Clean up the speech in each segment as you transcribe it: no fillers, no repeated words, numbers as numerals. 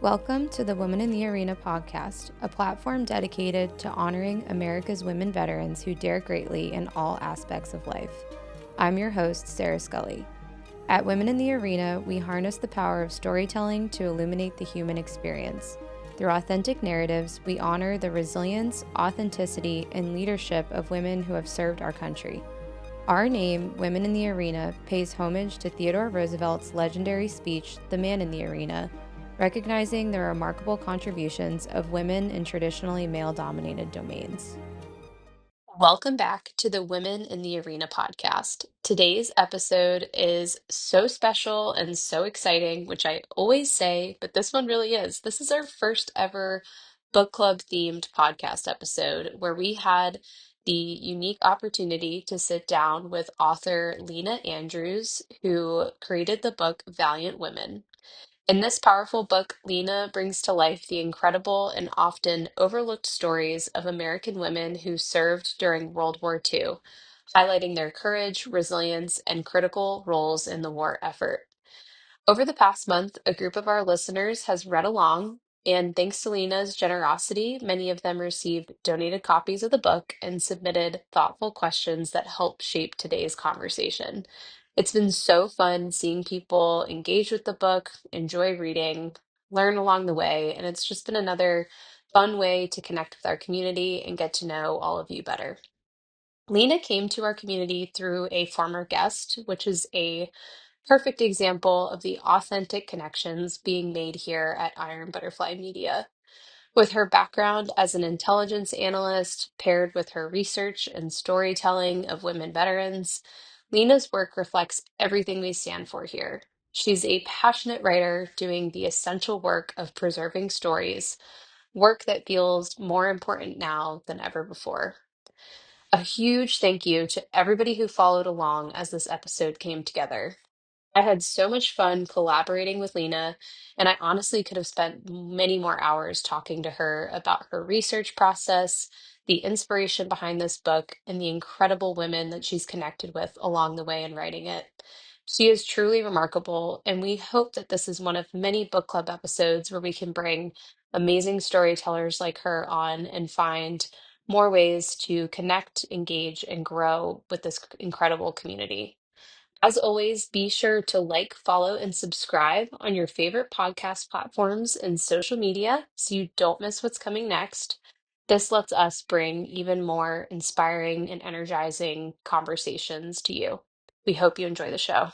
Welcome to the Women in the Arena podcast, a platform dedicated to honoring America's women veterans who dare greatly in all aspects of life. I'm your host, Sarah Scully. At Women in the Arena, we harness the power of storytelling to illuminate the human experience. Through authentic narratives, we honor the resilience, authenticity, and leadership of women who have served our country. Our name, Women in the Arena, pays homage to Theodore Roosevelt's legendary speech, The Man in the Arena, recognizing the remarkable contributions of women in traditionally male-dominated domains. Welcome back to the Women in the Arena podcast. Today's episode is so special and so exciting, which I always say, but this one really is. This is our first ever book club themed podcast episode where we had the unique opportunity to sit down with author Lena Andrews, who created the book Valiant Women. In this powerful book, Lena brings to life the incredible and often overlooked stories of American women who served during World War II, highlighting their courage, resilience, and critical roles in the war effort. Over the past month, a group of our listeners has read along, and thanks to Lena's generosity, many of them received donated copies of the book and submitted thoughtful questions that help shape today's conversation. It's been so fun seeing people engage with the book, enjoy reading, learn along the way, and it's just been another fun way to connect with our community and get to know all of you better. Lena came to our community through a former guest, which is a perfect example of the authentic connections being made here at Iron Butterfly Media. With her background as an intelligence analyst paired with her research and storytelling of women veterans, Lena's work reflects everything we stand for here. She's a passionate writer doing the essential work of preserving stories, work that feels more important now than ever before. A huge thank you to everybody who followed along as this episode came together. I had so much fun collaborating with Lena, and I honestly could have spent many more hours talking to her about her research process, the inspiration behind this book, and the incredible women that she's connected with along the way in writing it. She is truly remarkable, and we hope that this is one of many book club episodes where we can bring amazing storytellers like her on and find more ways to connect, engage, and grow with this incredible community. As always, be sure to like, follow, and subscribe on your favorite podcast platforms and social media so you don't miss what's coming next. This lets us bring even more inspiring and energizing conversations to you. We hope you enjoy the show.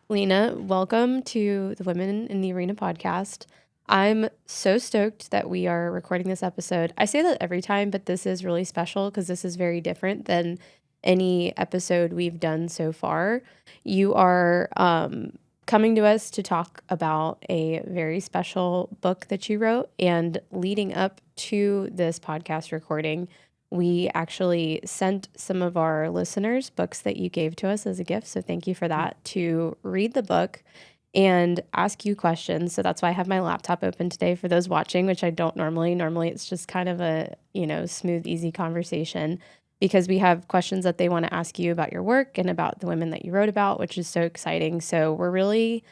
Lena, welcome to the Women in the Arena podcast. I'm so stoked that we are recording this episode. I say that every time, but this is really special because this is very different than any episode we've done so far. You are coming to us to talk about a very special book that you wrote, and leading up to this podcast recording, we actually sent some of our listeners books that you gave to us as a gift. So thank you for that, to read the book and ask you questions. So that's why I have my laptop open today for those watching, which I don't normally. Normally it's just kind of a, smooth, easy conversation, because we have questions that they want to ask you about your work and about the women that you wrote about, which is so exciting. So we're really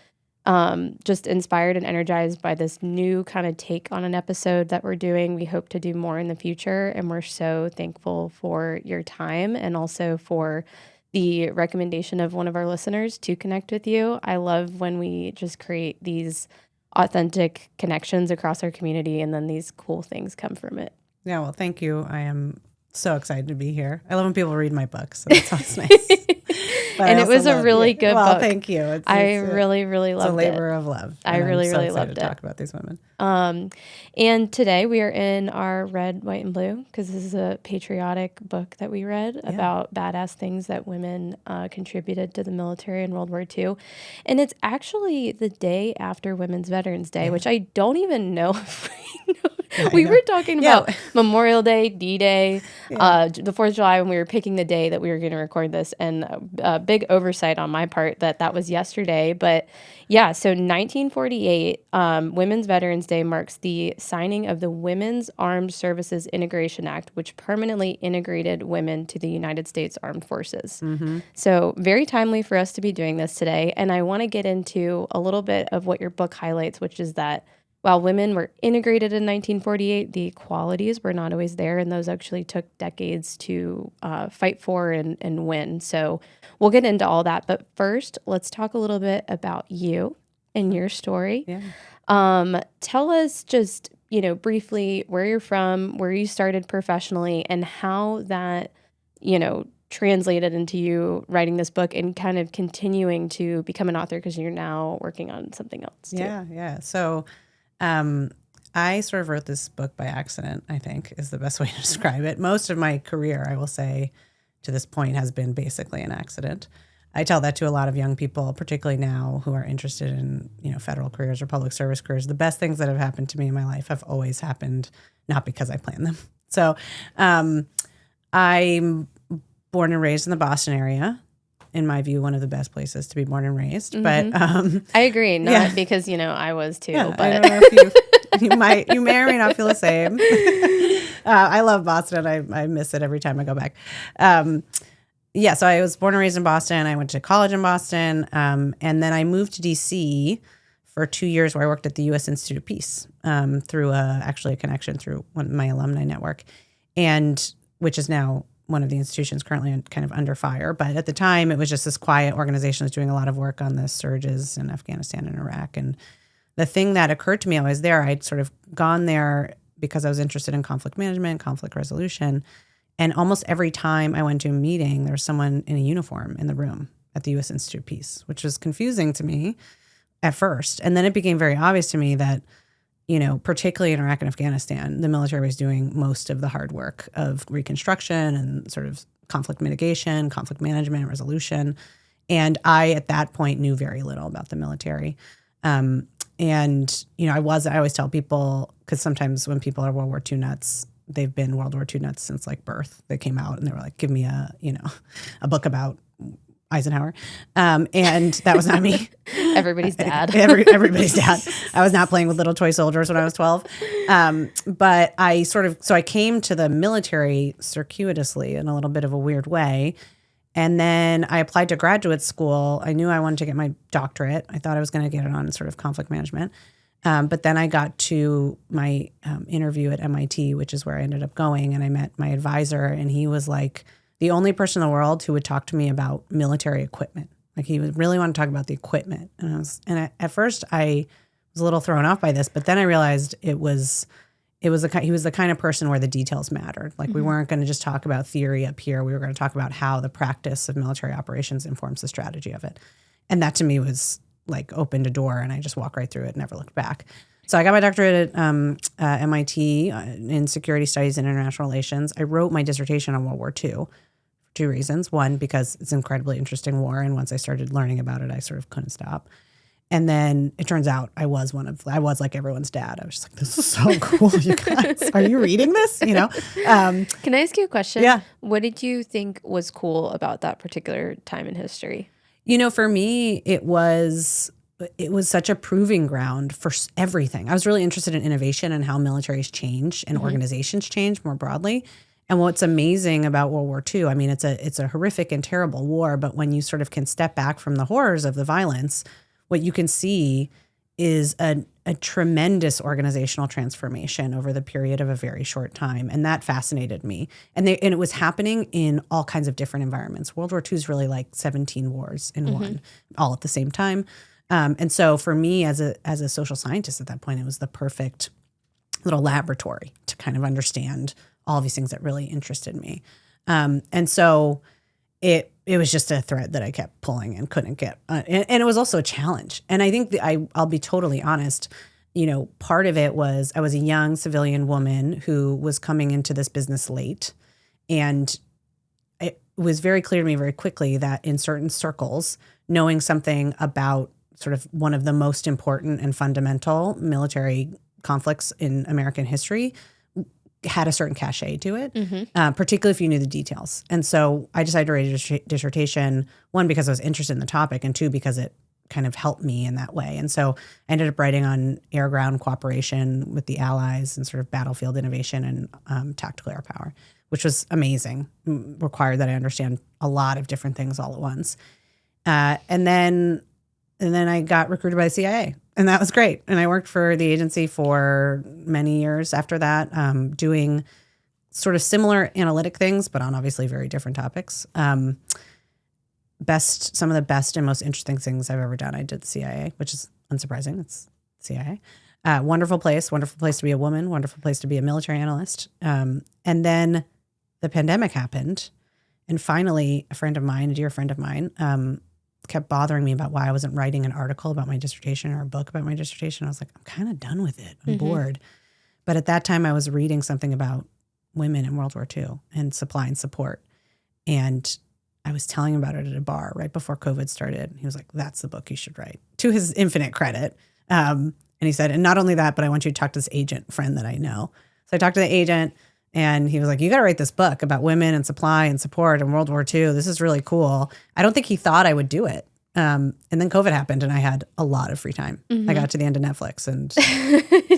just inspired and energized by this new kind of take on an episode that we're doing. We hope to do more in the future, and we're so thankful for your time and also for the recommendation of one of our listeners to connect with you. I love when we just create these authentic connections across our community and then these cool things come from it. Yeah, well, thank you. I am so excited to be here. I love when people read my books, so that sounds nice. And it was a really good book. Thank you. I really, really loved it. It's a labor of love. I really, I'm so really excited loved to it. talk about these women. And today we are in our red, white, and blue because this is a patriotic book that we read about badass things that women contributed to the military in World War II. And it's actually the day after Women's Veterans Day, which I don't even know if we know. We were talking about Memorial Day, D-Day, the 4th of July when we were picking the day that we were going to record this, and a big oversight on my part that was yesterday. But yeah, so 1948, Women's Veterans Day marks the signing of the Women's Armed Services Integration Act, which permanently integrated women to the United States Armed Forces. Mm-hmm. So very timely for us to be doing this today. And I want to get into a little bit of what your book highlights, which is that While women were integrated in 1948, the equalities were not always there, and those actually took decades to fight for and win. So we'll get into all that. But first, let's talk a little bit about you and your story. Yeah. Tell us just, briefly where you're from, where you started professionally, and how that, translated into you writing this book and kind of continuing to become an author because you're now working on something else too. Yeah. So I sort of wrote this book by accident, I think, is the best way to describe it. Most of my career, I will say, to this point has been basically an accident. I tell that to a lot of young people, particularly now, who are interested in, federal careers or public service careers. The best things that have happened to me in my life have always happened not because I planned them. So I'm born and raised in the Boston area. In my view, one of the best places to be born and raised. Mm-hmm. But I agree, not because I was too. Yeah, but I don't know if you may or may not feel the same. I love Boston. I miss it every time I go back. So I was born and raised in Boston. I went to college in Boston, and then I moved to DC for 2 years, where I worked at the U.S. Institute of Peace through actually a connection through my alumni network, and which is now one of the institutions currently kind of under fire. But at the time, it was just this quiet organization that was doing a lot of work on the surges in Afghanistan and Iraq. And the thing that occurred to me while I was there, I'd sort of gone there because I was interested in conflict management, conflict resolution. And almost every time I went to a meeting, there was someone in a uniform in the room at the U.S. Institute of Peace, which was confusing to me at first. And then it became very obvious to me that, particularly in Iraq and Afghanistan, the military was doing most of the hard work of reconstruction and sort of conflict mitigation, conflict management, resolution. And I, at that point, knew very little about the military. I always tell people, because sometimes when people are World War II nuts, they've been World War II nuts since like birth. They came out and they were like, give me a book about Eisenhower. And that was not me. Everybody's dad. Everybody's dad. I was not playing with little toy soldiers when I was 12. But I came to the military circuitously in a little bit of a weird way. And then I applied to graduate school. I knew I wanted to get my doctorate. I thought I was going to get it on sort of conflict management. But then I got to my interview at MIT, which is where I ended up going. And I met my advisor, and he was like the only person in the world who would talk to me about military equipment. Like he would really want to talk about the equipment. At first I was a little thrown off by this, but then I realized he was the kind of person where the details mattered. Like we weren't going to just talk about theory up here. We were going to talk about how the practice of military operations informs the strategy of it. And that to me was like opened a door, and I just walked right through it, never looked back. So I got my doctorate at MIT in security studies and international relations. I wrote my dissertation on World War II for two reasons. One, because it's an incredibly interesting war, and once I started learning about it, I sort of couldn't stop. And then it turns out I was like everyone's dad. I was just like, this is so cool, you guys. Are you reading this? Can I ask you a question? Yeah. What did you think was cool about that particular time in history? For me, it was such a proving ground for everything. I was really interested in innovation and how militaries change and organizations change more broadly. And what's amazing about World War II, I mean, it's a horrific and terrible war, but when you sort of can step back from the horrors of the violence, what you can see is a tremendous organizational transformation over the period of a very short time. And that fascinated me. And it was happening in all kinds of different environments. World War II is really like 17 wars in one, all at the same time. And so for me as a social scientist at that point, it was the perfect little laboratory to kind of understand all of these things that really interested me. And so it was just a thread that I kept pulling and couldn't get. And it was also a challenge. And I think I'll be totally honest, part of it was I was a young civilian woman who was coming into this business late. And it was very clear to me very quickly that in certain circles, knowing something about sort of one of the most important and fundamental military conflicts in American history had a certain cachet to it, particularly if you knew the details. And so I decided to write a dissertation, one, because I was interested in the topic, and two, because it kind of helped me in that way. And so I ended up writing on air-ground cooperation with the Allies and sort of battlefield innovation and tactical air power, which was amazing, required that I understand a lot of different things all at once. And then And then I got recruited by the CIA, and that was great. And I worked for the agency for many years after that, doing sort of similar analytic things, but on obviously very different topics. Some of the best and most interesting things I've ever done, I did the CIA, which is unsurprising. It's CIA. Wonderful place to be a woman, wonderful place to be a military analyst. And then the pandemic happened. And finally, a dear friend of mine, kept bothering me about why I wasn't writing an article about my dissertation or a book about my dissertation. I was like, I'm kind of done with it. I'm bored. But at that time, I was reading something about women in World War II and supply and support. And I was telling him about it at a bar right before COVID started. He was like, that's the book you should write, to his infinite credit. And he said, and not only that, but I want you to talk to this agent friend that I know. So I talked to the agent, and he was like, you got to write this book about women and supply and support in World War II. This is really cool. I don't think he thought I would do it. And then COVID happened, and I had a lot of free time. I got to the end of Netflix, and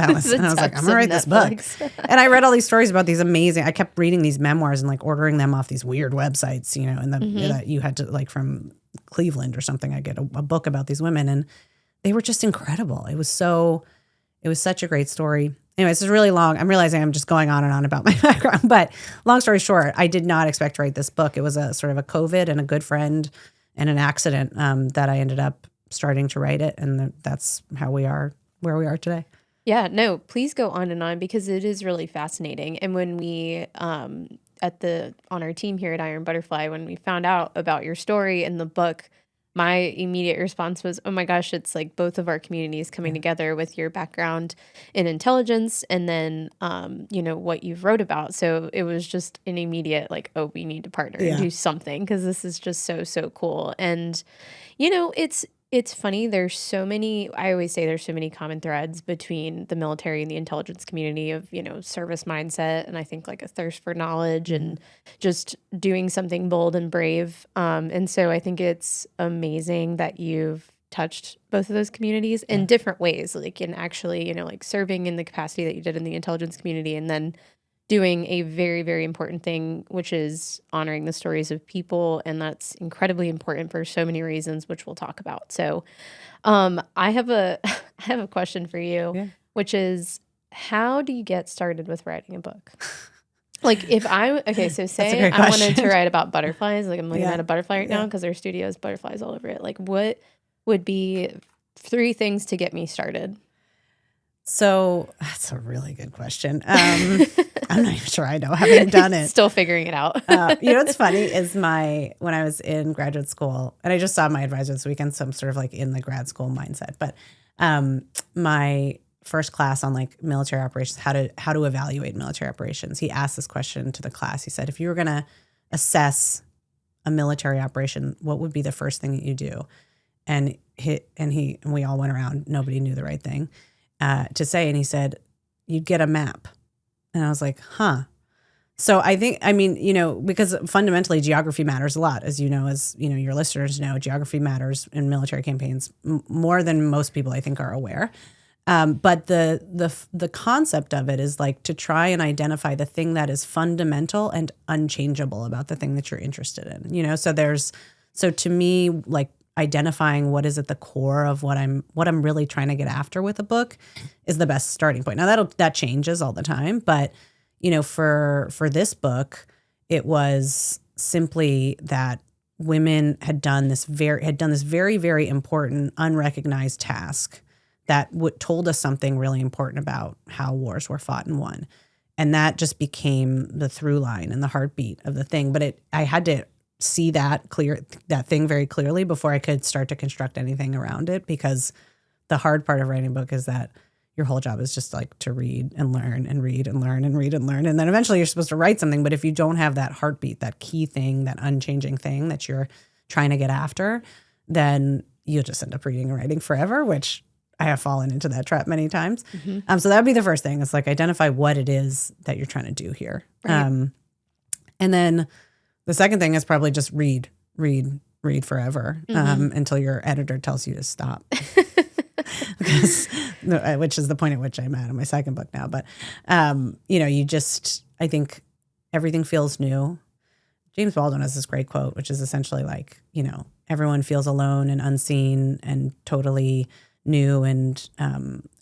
I was like, I'm going to write this book. And I read all these stories about these amazing, I kept reading these memoirs and like ordering them off these weird websites, you know, and that you had to, like, from Cleveland or something, I get a book about these women, and they were just incredible. It was such a great story. Anyway, this is really long. I'm realizing I'm just going on and on about my background, but long story short, I did not expect to write this book. It was a sort of a COVID and a good friend and an accident that I ended up starting to write it. And that's how we are where we are today. Yeah, no, please go on and on, because it is really fascinating. And when we, on our team here at Iron Butterfly, when we found out about your story and the book, my immediate response was, oh my gosh, it's like both of our communities coming together with your background in intelligence and then, what you've wrote about. So it was just an immediate like, oh, we need to partner and do something, because this is just so, so cool. And, it's funny. I always say there's so many common threads between the military and the intelligence community of, service mindset. And I think like a thirst for knowledge and just doing something bold and brave. And so I think it's amazing that you've touched both of those communities in different ways, like in actually, like serving in the capacity that you did in the intelligence community, and then doing a very, very important thing, which is honoring the stories of people. And that's incredibly important for so many reasons, which we'll talk about. So I have a question for you, which is, how do you get started with writing a book? Like so say I wanted to write about butterflies, like I'm looking at a butterfly right now because their studio has butterflies all over it. Like, what would be 3 things to get me started? So that's a really good question. I'm not even sure I know, having done it. Still figuring it out. What's funny is when I was in graduate school, and I just saw my advisor this weekend, so I'm sort of like in the grad school mindset. But my first class on like military operations, how to evaluate military operations, he asked this question to the class. He said, if you were going to assess a military operation, what would be the first thing that you do? And we all went around. Nobody knew the right thing to say. And he said, you'd get a map. And I was like, huh. So because fundamentally geography matters a lot, as your listeners know, geography matters in military campaigns more than most people I think are aware. But the concept of it is like to try and identify the thing that is fundamental and unchangeable about the thing that you're interested in. So to me, like, identifying what is at the core of what I'm really trying to get after with a book is the best starting point. Now that changes all the time, but for this book, it was simply that women had done this very, very important unrecognized task that told us something really important about how wars were fought and won. And that just became the through line and the heartbeat of the thing. But I had to see that thing very clearly before I could start to construct anything around it, because the hard part of writing a book is that your whole job is just like to read and learn and read and learn and read and learn. And then eventually you're supposed to write something. But if you don't have that heartbeat, that key thing, that unchanging thing that you're trying to get after, then you'll just end up reading and writing forever, which I have fallen into that trap many times. Mm-hmm. So that would be the first thing. It's like, identify what it is that you're trying to do here. Right. And then the second thing is probably just read forever, until your editor tells you to stop. Which is the point at which I'm at in my second book now. But, I think everything feels new. James Baldwin has this great quote, which is essentially like, everyone feels alone and unseen and totally new and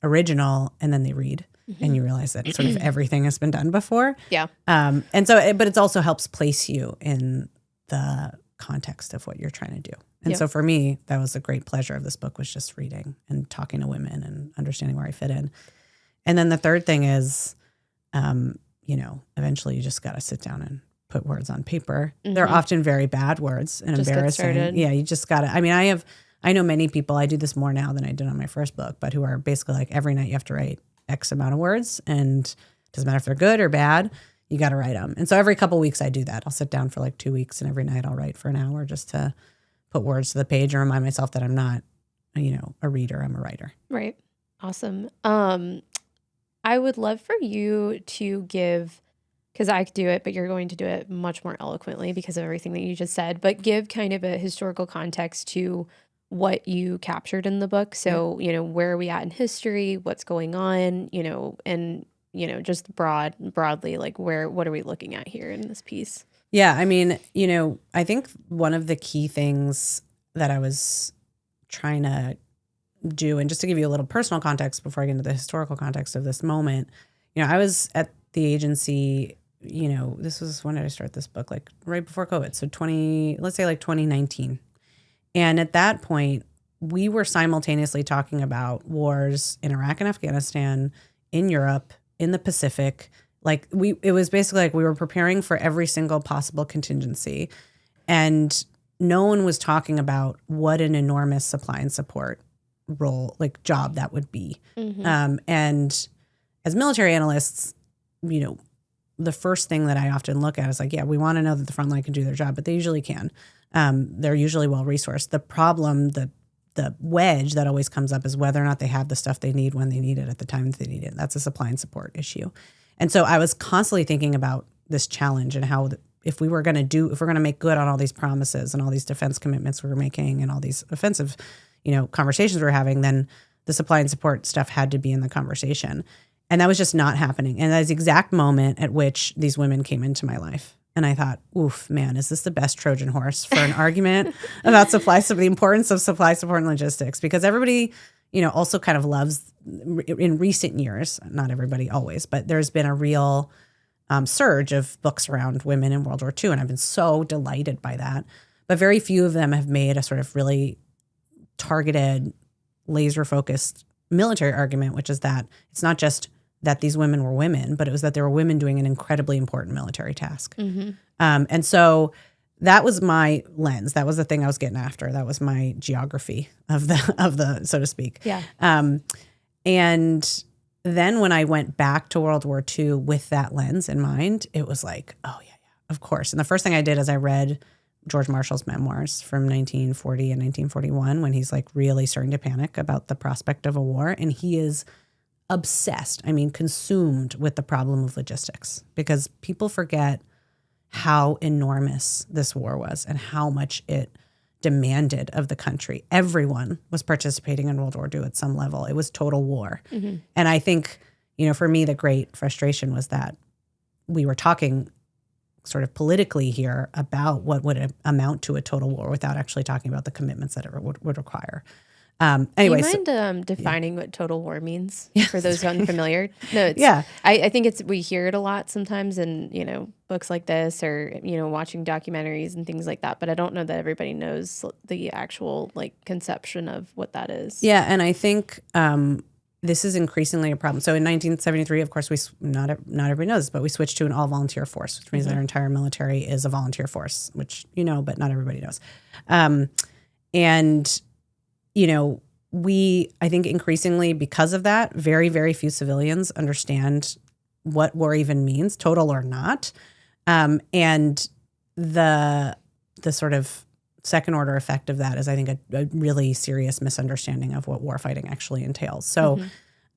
original, and then they read. And you realize that sort of everything has been done before. Yeah. And so, but it also helps place you in the context of what you're trying to do. And so for me, that was a great pleasure of this book, was just reading and talking to women and understanding where I fit in. And then the third thing is, eventually you just got to sit down and put words on paper. They're often very bad words and just embarrassing. Yeah, you just got to, I know many people, I do this more now than I did on my first book, but who are basically like, every night you have to write X amount of words, and it doesn't matter if they're good or bad, you got to write them. And so every couple of weeks I do that. I'll sit down for like 2 weeks, and every night I'll write for an hour just to put words to the page and remind myself that I'm not, a reader, I'm a writer. Right. Awesome. I would love for you to give, because I could do it, but you're going to do it much more eloquently because of everything that you just said, but give kind of a historical context to what you captured in the book. So, where are we at in history? What's going on? And, just broadly, like what are we looking at here in this piece? Yeah. I think one of the key things that I was trying to do, and just to give you a little personal context before I get into the historical context of this moment, I was at the agency, this was, when did I start this book? Like right before COVID. So 2019. And at that point, we were simultaneously talking about wars in Iraq and Afghanistan, in Europe, in the Pacific. Like it was basically like we were preparing for every single possible contingency. And no one was talking about what an enormous supply and support role, like job that would be. And as military analysts, the first thing that I often look at is like, yeah, we want to know that the front line can do their job, but they usually can. They're usually well-resourced. The problem, the wedge that always comes up is whether or not they have the stuff they need when they need it at the time that they need it. That's a supply and support issue. And so I was constantly thinking about this challenge and how if we're going to make good on all these promises and all these defense commitments we were making and all these offensive, conversations we were having, then the supply and support stuff had to be in the conversation. And that was just not happening. And that was the exact moment at which these women came into my life. And I thought, oof, man, is this the best Trojan horse for an argument about the importance of supply support and logistics? Because everybody, also kind of loves, in recent years, not everybody always, but there's been a real surge of books around women in World War II. And I've been so delighted by that. But very few of them have made a sort of really targeted, laser-focused military argument, which is that it's not just that these women were women, but it was that they were women doing an incredibly important military task. And so that was my lens. That was the thing I was getting after. That was my geography of the so to speak. Yeah. And then when I went back to World War II with that lens in mind, it was like, oh yeah, of course. And the first thing I did is I read George Marshall's memoirs from 1940 and 1941, when he's like really starting to panic about the prospect of a war. And he is obsessed, consumed with the problem of logistics, because people forget how enormous this war was and how much it demanded of the country. Everyone was participating in World War II at some level. It was total war. And I think, for me, the great frustration was that we were talking sort of politically here about what would amount to a total war without actually talking about the commitments that it would require. Anyway, do you mind defining what total war means for those unfamiliar? No, I think we hear it a lot sometimes in, books like this or, watching documentaries and things like that. But I don't know that everybody knows the actual conception of what that is. Yeah. And I think this is increasingly a problem. So in 1973, of course, not everybody knows this, but we switched to an all volunteer force, which means that our entire military is a volunteer force, which, but not everybody knows. I think increasingly because of that, very, very few civilians understand what war even means, total or not. And the sort of second order effect of that is, I think, a really serious misunderstanding of what warfighting actually entails. So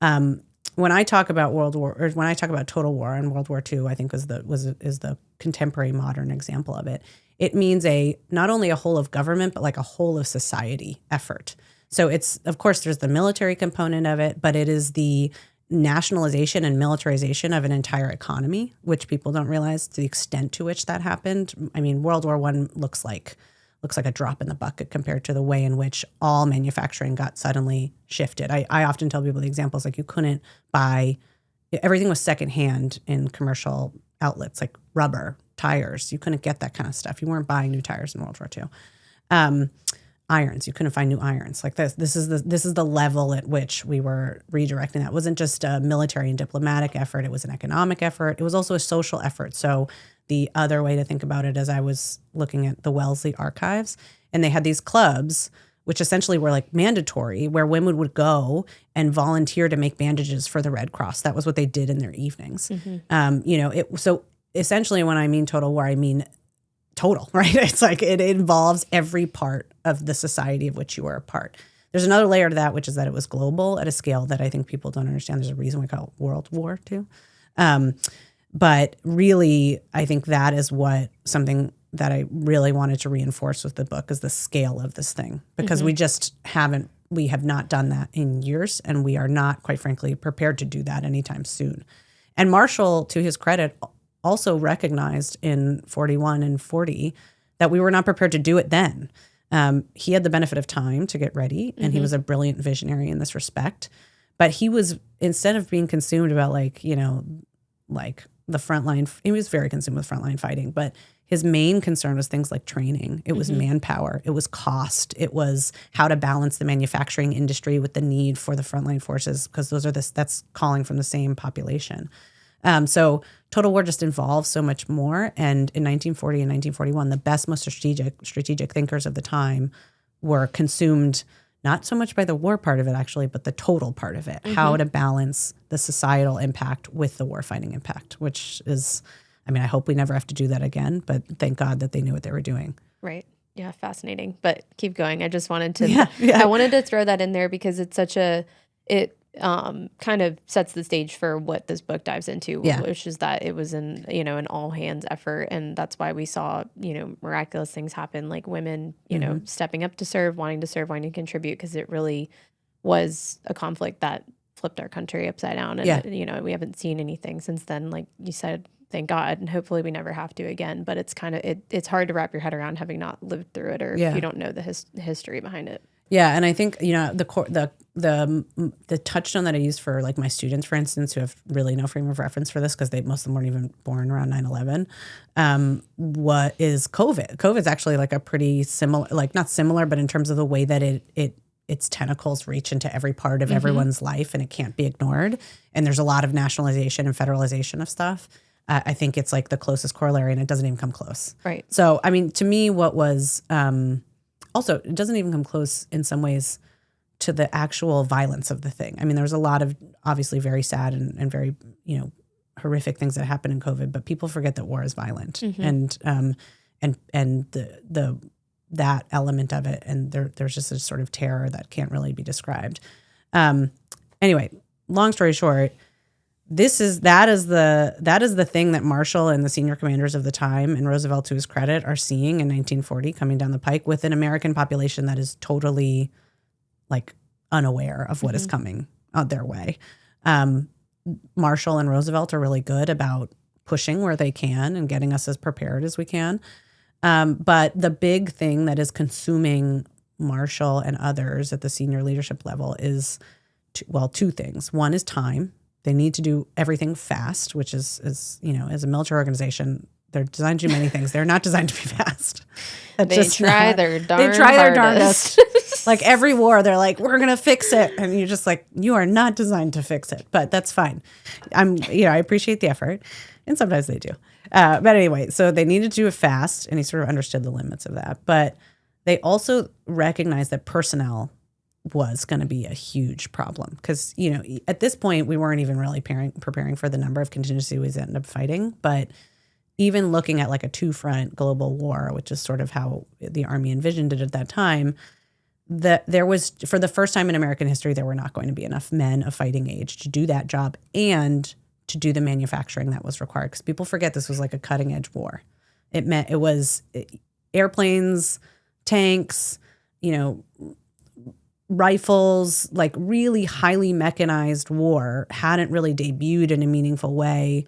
when I talk about when I talk about total war, and World War II, I think is the contemporary modern example of it. It means not only a whole of government, but like a whole of society effort. So it's, of course, there's the military component of it, but it is the nationalization and militarization of an entire economy, which people don't realize to the extent to which that happened. World War I looks like looks like a drop in the bucket compared to the way in which all manufacturing got suddenly shifted. I often tell people the examples like you couldn't buy, everything was secondhand in commercial outlets like rubber, tires. You couldn't get that kind of stuff. You weren't buying new tires in World War II. Irons, you couldn't find new irons. Like this is the level at which we were redirecting that. It wasn't just a military and diplomatic effort. It was an economic effort. It was also a social effort. So the other way to think about it is I was looking at the Wellesley archives, and they had these clubs, which essentially were like mandatory, where women would go and volunteer to make bandages for the Red Cross. That was what they did in their evenings. So essentially when I mean total war, I mean total, right? It's like it involves every part of the society of which you are a part. There's another layer to that, which is that it was global at a scale that I think people don't understand. There's a reason we call it World War II. But really, I think that is something that I really wanted to reinforce with the book is the scale of this thing, because we have not done that in years, and we are not, quite frankly, prepared to do that anytime soon. And Marshall, to his credit, also recognized in 41 and 40 that we were not prepared to do it then. He had the benefit of time to get ready, and he was a brilliant visionary in this respect. But he was, instead of being consumed about the frontline, he was very consumed with frontline fighting, but his main concern was things like training. It was manpower. It was cost. It was how to balance the manufacturing industry with the need for the frontline forces, because that's calling from the same population. So total war just involves so much more. And in 1940 and 1941, the best, most strategic thinkers of the time were consumed not so much by the war part of it, actually, but the total part of it, how to balance the societal impact with the war fighting impact, which is, I hope we never have to do that again, but thank God that they knew what they were doing. Right. Yeah. Fascinating. But keep going. I just wanted to, I wanted to throw that in there because it's kind of sets the stage for what this book dives into, which is that it was an all hands effort. And that's why we saw, miraculous things happen, like women, stepping up to serve, wanting to contribute, because it really was a conflict that flipped our country upside down. And, we haven't seen anything since then, like you said, thank God. And hopefully we never have to again, but it's kind of, it's hard to wrap your head around having not lived through it, or if you don't know the history behind it. Yeah, and I think the touchstone that I use for like my students, for instance, who have really no frame of reference for this because most of them weren't even born around 9/11. What is COVID? COVID's actually like a pretty similar, like not similar, but in terms of the way that its tentacles reach into every part of everyone's life, and it can't be ignored. And there's a lot of nationalization and federalization of stuff. I think it's like the closest corollary, and it doesn't even come close. Right. So, to me, what was also, it doesn't even come close in some ways to the actual violence of the thing. There was a lot of obviously very sad and very, horrific things that happened in COVID, but people forget that war is violent, and that element of it, and there's just a sort of terror that can't really be described. Anyway, long story short, that is the thing that Marshall and the senior commanders of the time, and Roosevelt, to his credit, are seeing in 1940 coming down the pike with an American population that is totally like unaware of what is coming their way. Marshall and Roosevelt are really good about pushing where they can and getting us as prepared as we can. But the big thing that is consuming Marshall and others at the senior leadership level is, two things. One is time. They need to do everything fast, which is as a military organization, they're designed to do many things. They're not designed to be fast. They try their darndest. Like every war, they're like, we're going to fix it. And you're just like, you are not designed to fix it, but that's fine. I appreciate the effort, and sometimes they do. But anyway, so they needed to do it fast, and he sort of understood the limits of that. But they also recognized that personnel was going to be a huge problem, because, at this point, we weren't even really preparing for the number of contingencies we ended up fighting. But even looking at like a two-front global war, which is sort of how the Army envisioned it at that time, that there was, for the first time in American history, there were not going to be enough men of fighting age to do that job and to do the manufacturing that was required. Because people forget this was like a cutting-edge war. It was airplanes, tanks, rifles, like really highly mechanized war hadn't really debuted in a meaningful way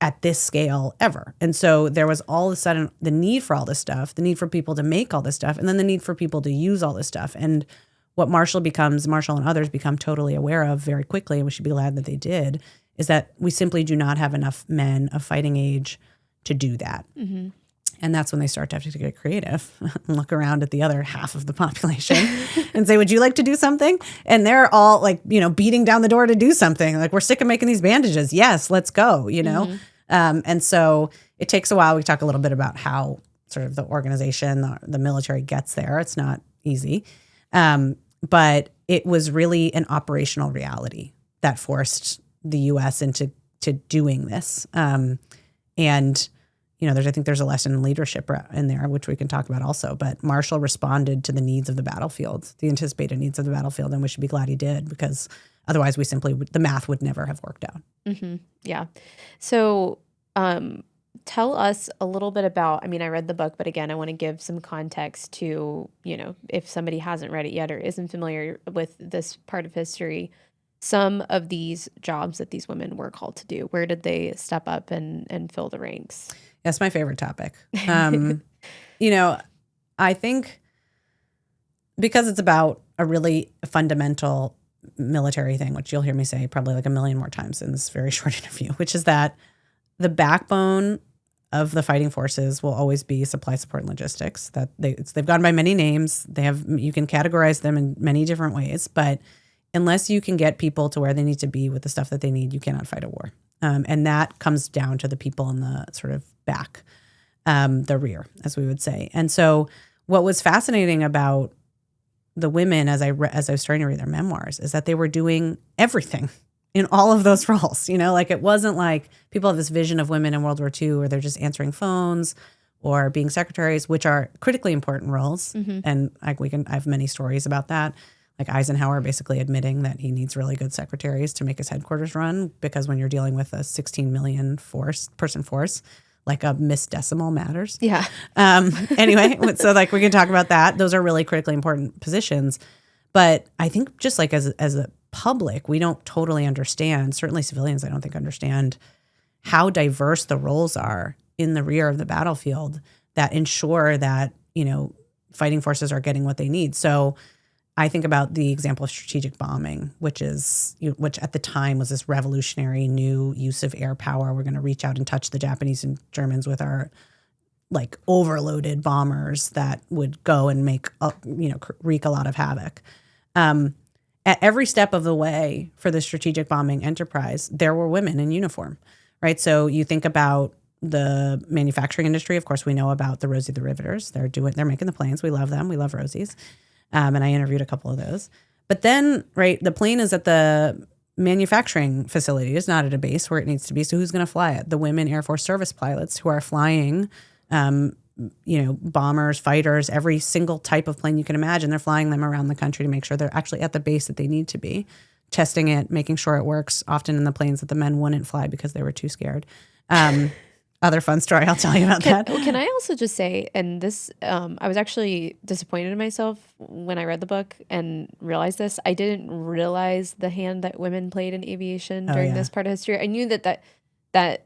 at this scale ever. And so there was all of a sudden the need for all this stuff, the need for people to make all this stuff, and then the need for people to use all this stuff. And what Marshall and others become totally aware of very quickly, and we should be glad that they did, is that we simply do not have enough men of fighting age to do that. Mm-hmm. And that's when they start to have to get creative and look around at the other half of the population and say, would you like to do something? And they're all like, beating down the door to do something. Like, we're sick of making these bandages. Yes, let's go, Mm-hmm. And so it takes a while. We talk a little bit about how sort of the organization, the military gets there. It's not easy. But it was really an operational reality that forced the U.S. into doing this. I think there's a lesson in leadership in there, which we can talk about also. But Marshall responded to the needs of the battlefield, the anticipated needs of the battlefield, and we should be glad he did, because otherwise the math would never have worked out. Mm-hmm. Yeah. So tell us a little bit about, I read the book, but again, I want to give some context to, if somebody hasn't read it yet or isn't familiar with this part of history, some of these jobs that these women were called to do. Where did they step up and fill the ranks? That's my favorite topic. I think because it's about a really fundamental military thing, which you'll hear me say probably like a million more times in this very short interview, which is that the backbone of the fighting forces will always be supply, support, and logistics. That they've gone by many names. You can categorize them in many different ways, but unless you can get people to where they need to be with the stuff that they need, you cannot fight a war. And that comes down to the people in the sort of back, the rear, as we would say. And so what was fascinating about the women as I was starting to read their memoirs is that they were doing everything in all of those roles. It wasn't like people have this vision of women in World War II where they're just answering phones or being secretaries, which are critically important roles. Mm-hmm. And I have many stories about that. Like Eisenhower basically admitting that he needs really good secretaries to make his headquarters run, because when you're dealing with a 16 million person force, like a missed decimal matters. Yeah. Anyway, so like we can talk about that. Those are really critically important positions. But I think just like as a public, we don't totally understand, certainly civilians I don't think understand how diverse the roles are in the rear of the battlefield that ensure that, fighting forces are getting what they need. So I think about the example of strategic bombing, which at the time was this revolutionary new use of air power. We're going to reach out and touch the Japanese and Germans with our like overloaded bombers that would go and wreak a lot of havoc. At every step of the way for the strategic bombing enterprise, there were women in uniform, right? So you think about the manufacturing industry. Of course, we know about the Rosie the Riveters. They're making the planes. We love them. We love Rosies. And I interviewed a couple of those. But then, right, the plane is at the manufacturing facility. It's not at a base where it needs to be. So who's going to fly it? The women Air Force service pilots who are flying, bombers, fighters, every single type of plane you can imagine. They're flying them around the country to make sure they're actually at the base that they need to be, testing it, making sure it works, often in the planes that the men wouldn't fly because they were too scared. Other fun story I'll tell you about that. Can I also just say, and this, I was actually disappointed in myself when I read the book and realized this. I didn't realize the hand that women played in aviation during this part of history. I knew that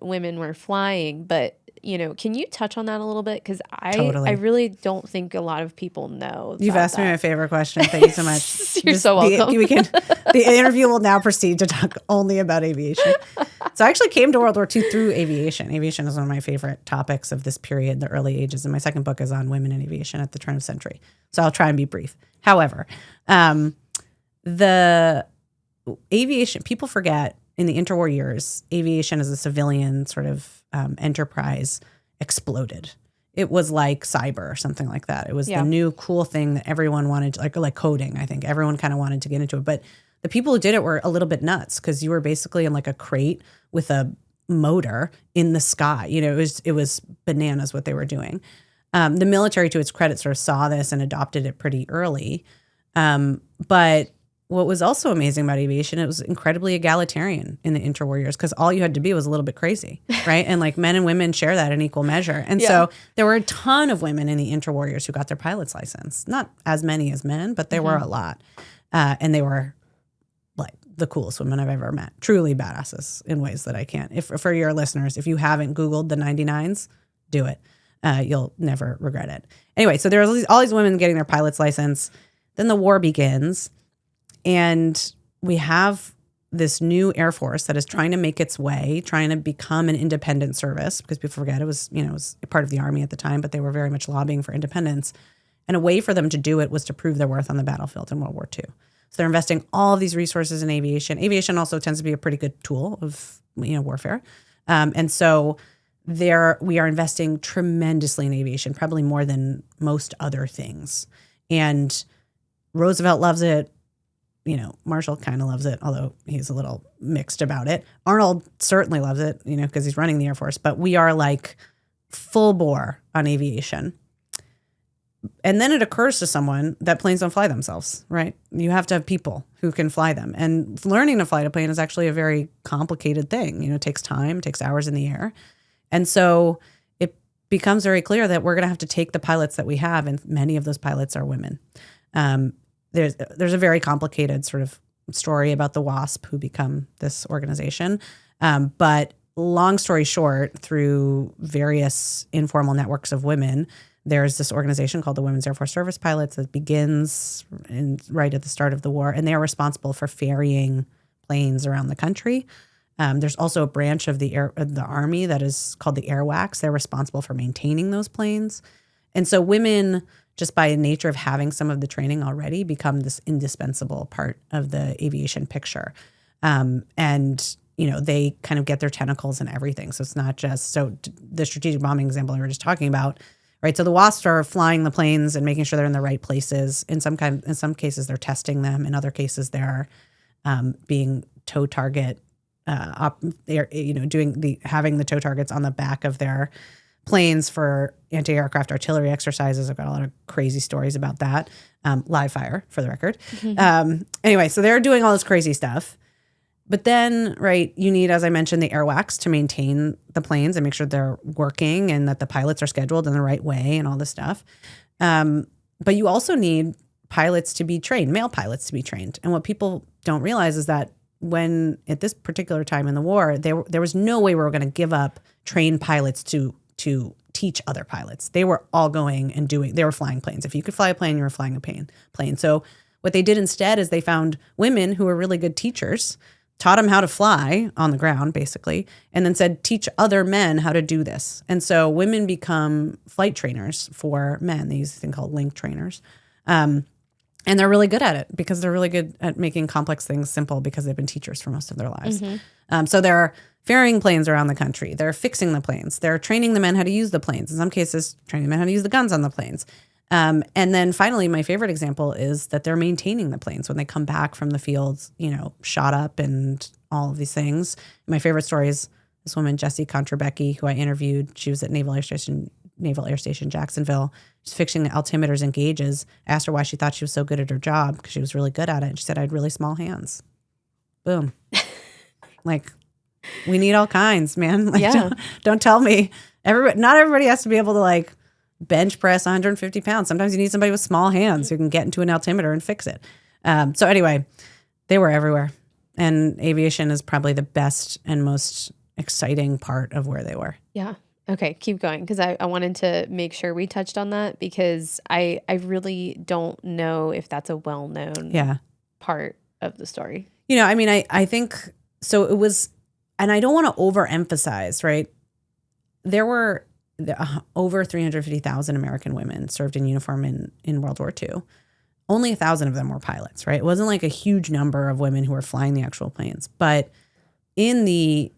women were flying, but can you touch on that a little bit? Because I really don't think a lot of people know. You've asked me my favorite question. Thank you so much. You're so welcome. The interview will now proceed to talk only about aviation. So I actually came to World War II through aviation. Aviation is one of my favorite topics of this period, the early ages. And my second book is on women in aviation at the turn of the century. So I'll try and be brief. However, the aviation, people forget in the interwar years, aviation as a civilian sort of enterprise exploded. It was like cyber or something like that. It was the new cool thing that everyone wanted to, like coding, I think. Everyone kind of wanted to get into it. But the people who did it were a little bit nuts because you were basically in like a crate with a motor in the sky. It was bananas what they were doing. The military, to its credit, sort of saw this and adopted it pretty early. But what was also amazing about aviation, it was incredibly egalitarian in the interwar years because all you had to be was a little bit crazy, right? And like men and women share that in equal measure. And so there were a ton of women in the interwar years who got their pilot's license. Not as many as men, but there were a lot. And they were like the coolest women I've ever met. Truly badasses in ways that I can't. If for your listeners, if you haven't Googled the 99s, do it. You'll never regret it. Anyway, so there's all these women getting their pilot's license. Then the war begins, and we have this new Air Force that is trying to make its way, trying to become an independent service, because people forget it was part of the Army at the time, but they were very much lobbying for independence. And a way for them to do it was to prove their worth on the battlefield in World War II. So they're investing all of these resources in aviation. Aviation also tends to be a pretty good tool of warfare. And so we are investing tremendously in aviation, probably more than most other things. And Roosevelt loves it. Marshall kind of loves it, although he's a little mixed about it. Arnold certainly loves it, because he's running the Air Force. But we are like full bore on aviation. And then it occurs to someone that planes don't fly themselves, right? You have to have people who can fly them. And learning to fly a plane is actually a very complicated thing. It takes time, it takes hours in the air. And so it becomes very clear that we're going to have to take the pilots that we have, and many of those pilots are women. There's a very complicated sort of story about the WASP, who become this organization. But long story short, through various informal networks of women, there's this organization called the Women's Air Force Service Pilots that begins right at the start of the war, and they are responsible for ferrying planes around the country. There's also a branch of the Army that is called the AirWACs. They're responsible for maintaining those planes. And so women, just by nature of having some of the training already, become this indispensable part of the aviation picture. And they kind of get their tentacles in everything. So it's not just the strategic bombing example we were just talking about. Right, so the WASPs are flying the planes and making sure they're in the right places. In some cases, they're testing them. In other cases, they're being tow target. Having the tow targets on the back of their planes for anti-aircraft artillery exercises. I've got a lot of crazy stories about that. Live fire, for the record. Mm-hmm. Anyway, so they're doing all this crazy stuff. But then, right, you need, as I mentioned, the AirWACs to maintain the planes and make sure they're working and that the pilots are scheduled in the right way and all this stuff. But you also need pilots to be trained, male pilots to be trained. And what people don't realize is that when, at this particular time in the war, there was no way we were going to give up trained pilots to teach other pilots. They were all going and they were flying planes. If you could fly a plane, you were flying a plane. So what they did instead is they found women who were really good teachers, taught them how to fly on the ground, basically, and then said, teach other men how to do this. And so women become flight trainers for men. They use a thing called link trainers. And they're really good at it because they're really good at making complex things simple because they've been teachers for most of their lives. Mm-hmm. So they're ferrying planes around the country. They're fixing the planes. They're training the men how to use the planes. In some cases, training the men how to use the guns on the planes. And then finally, my favorite example is that they're maintaining the planes when they come back from the fields, shot up and all of these things. My favorite story is this woman, Jessie Contrabecki, who I interviewed. She was at Naval Air Station Jacksonville. She's fixing the altimeters and gauges. I asked her why she thought she was so good at her job because she was really good at it. And she said, I had really small hands. Boom. We need all kinds, man. Don't tell me. Not everybody has to be able to bench press 150 pounds. Sometimes you need somebody with small hands who can get into an altimeter and fix it. So anyway, they were everywhere. And aviation is probably the best and most exciting part of where they were. Yeah. Okay, keep going, because I wanted to make sure we touched on that because I really don't know if that's a well-known part of the story. I think, so it was, and I don't want to overemphasize, right? There were over 350,000 American women served in uniform in World War II. Only 1,000 of them were pilots, right? It wasn't like a huge number of women who were flying the actual planes. But in the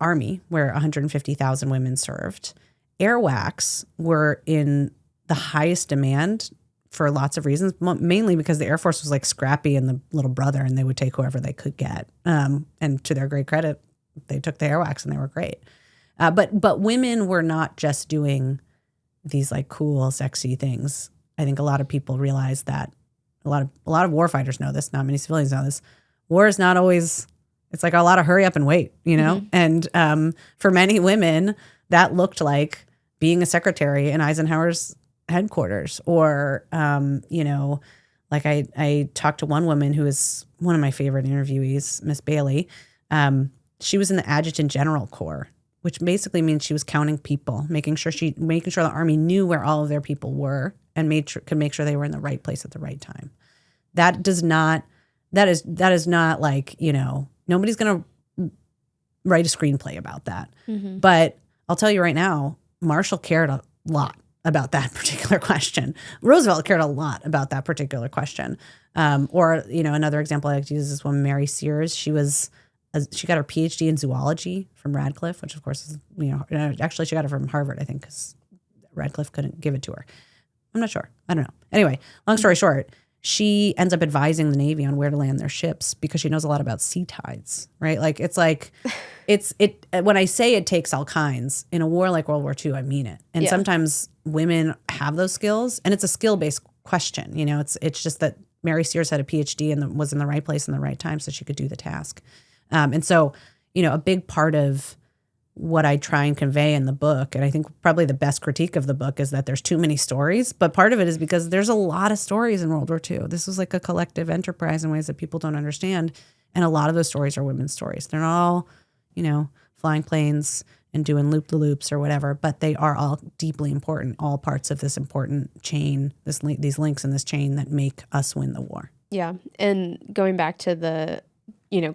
Army, where 150,000 women served, AirWACs were in the highest demand for lots of reasons, mainly because the Air Force was scrappy and the little brother, and they would take whoever they could get. And to their great credit, they took the AirWACs and they were great. But women were not just doing these cool, sexy things. I think a lot of people realize that. A lot of warfighters know this. Not many civilians know this. War is not always. It's a lot of hurry up and wait, Mm-hmm. And for many women, that looked like being a secretary in Eisenhower's headquarters, or Like I talked to one woman who is one of my favorite interviewees, Miss Bailey. She was in the Adjutant General Corps, which basically means she was counting people, making sure the Army knew where all of their people were and could make sure they were in the right place at the right time. That is not like, nobody's going to write a screenplay about that. Mm-hmm. But I'll tell you right now, Marshall cared a lot about that particular question. Roosevelt cared a lot about that particular question. Another example I like to use is this woman, Mary Sears. She got her PhD in zoology from Radcliffe, which of course is, actually she got it from Harvard, I think, because Radcliffe couldn't give it to her. I'm not sure. I don't know. Anyway, long story short, she ends up advising the Navy on where to land their ships because she knows a lot about sea tides, right? When I say it takes all kinds, in a war like World War II, I mean it. And sometimes women have those skills, and it's a skill-based question. It's just that Mary Sears had a PhD and was in the right place in the right time so she could do the task. And so, a big part of what I try and convey in the book, and I think probably the best critique of the book, is that there's too many stories. But part of it is because there's a lot of stories in World War II. This was like a collective enterprise in ways that people don't understand. And a lot of those stories are women's stories. They're not all, flying planes and doing loop-the-loops or whatever, but they are all deeply important, all parts of this important chain, these links in this chain that make us win the war. Yeah. And going back to the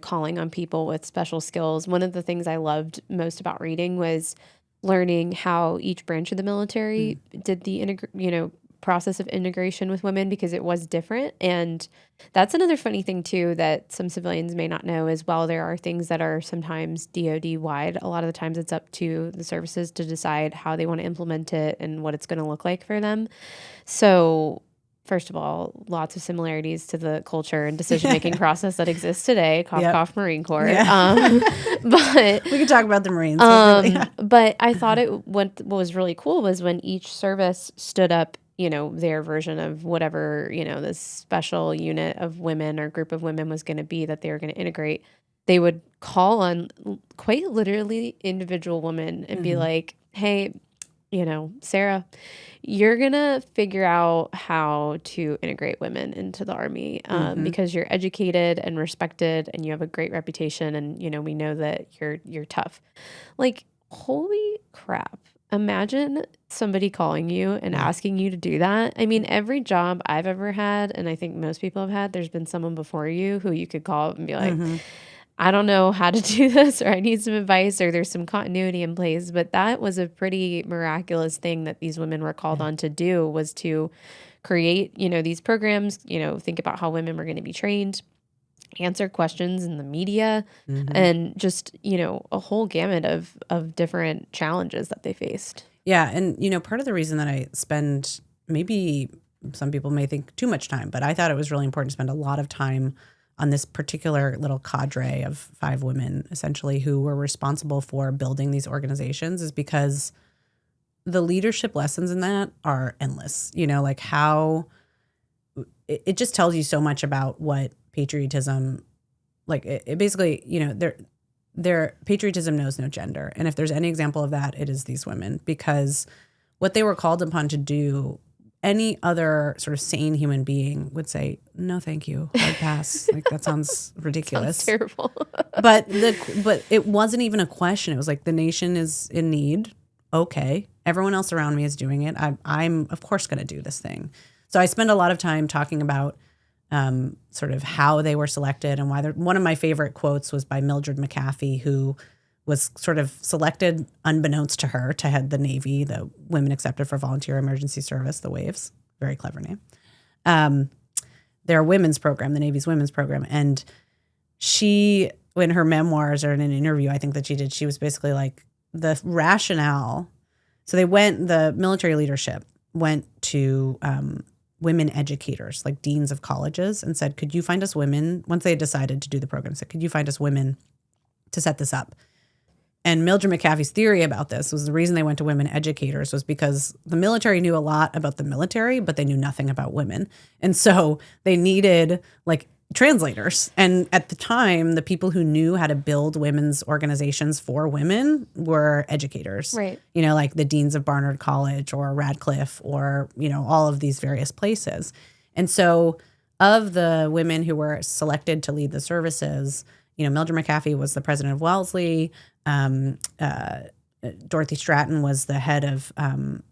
calling on people with special skills. One of the things I loved most about reading was learning how each branch of the military did the process of integration with women, because it was different. And that's another funny thing too that some civilians may not know is, while there are things that are sometimes DoD wide, a lot of the times it's up to the services to decide how they want to implement it and what it's going to look like for them. So first of all, lots of similarities to the culture and decision-making process that exists today. Cough, cough, Marine Corps. Yeah. But we could talk about the Marines. But I thought what was really cool was when each service stood up, their version of whatever, this special unit of women or group of women was going to be that they were going to integrate. They would call on quite literally individual women and be like, hey, Sarah, you're going to figure out how to integrate women into the Army because you're educated and respected and you have a great reputation, and, we know that you're tough. Like, holy crap. Imagine somebody calling you and asking you to do that. I mean, every job I've ever had, and I think most people have had, there's been someone before you who you could call up and be like, I don't know how to do this, or I need some advice, or there's some continuity in place. But that was a pretty miraculous thing that these women were called on to do, was to create, these programs, think about how women were going to be trained, answer questions in the media, and just, a whole gamut of different challenges that they faced. Yeah. And, part of the reason that I spend, maybe some people may think too much time, but I thought it was really important to spend a lot of time on this particular little cadre of 5 women, essentially, who were responsible for building these organizations, is because the leadership lessons in that are endless. Like how it just tells you so much about what patriotism, like it basically, their patriotism knows no gender. And if there's any example of that, it is these women, because what they were called upon to do, any other sort of sane human being would say, no, thank you, hard pass. Like, that sounds ridiculous. Sounds terrible. But it wasn't even a question. It was like, the nation is in need. Okay. Everyone else around me is doing it. I'm of course going to do this thing. So I spend a lot of time talking about sort of how they were selected and why one of my favorite quotes was by Mildred McAfee, who was sort of selected unbeknownst to her to head the Navy, the Women Accepted for Volunteer Emergency Service, the WAVES. Very clever name. Their women's program, the Navy's women's program. And she, in her memoirs or in an interview, I think that she did, she was basically like, the rationale. So the military leadership went to women educators, like deans of colleges, and said, could you find us women, once they had decided to do the program, said, could you find us women to set this up? And Mildred McAfee's theory about this was the reason they went to women educators was because the military knew a lot about the military, but they knew nothing about women. And so they needed like translators. And at the time, the people who knew how to build women's organizations for women were educators. Right. Like the deans of Barnard College or Radcliffe or, all of these various places. And so of the women who were selected to lead the services, Mildred McAfee was the president of Wellesley. Dorothy Stratton was the head of,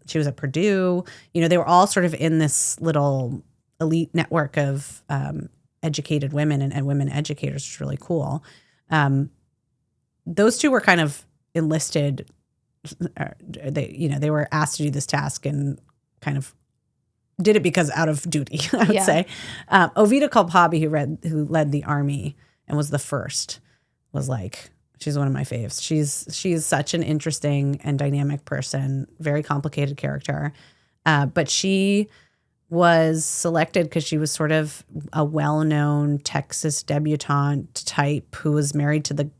she was at Purdue. They were all sort of in this little elite network of educated women and women educators, which is really cool. Those two were kind of enlisted. They were asked to do this task and kind of did it because out of duty, I would say. Ovida Kalpabi, who led the army and was the first, was like, she's one of my faves. She's such an interesting and dynamic person, very complicated character. But she was selected because she was sort of a well-known Texas debutante type who was married to the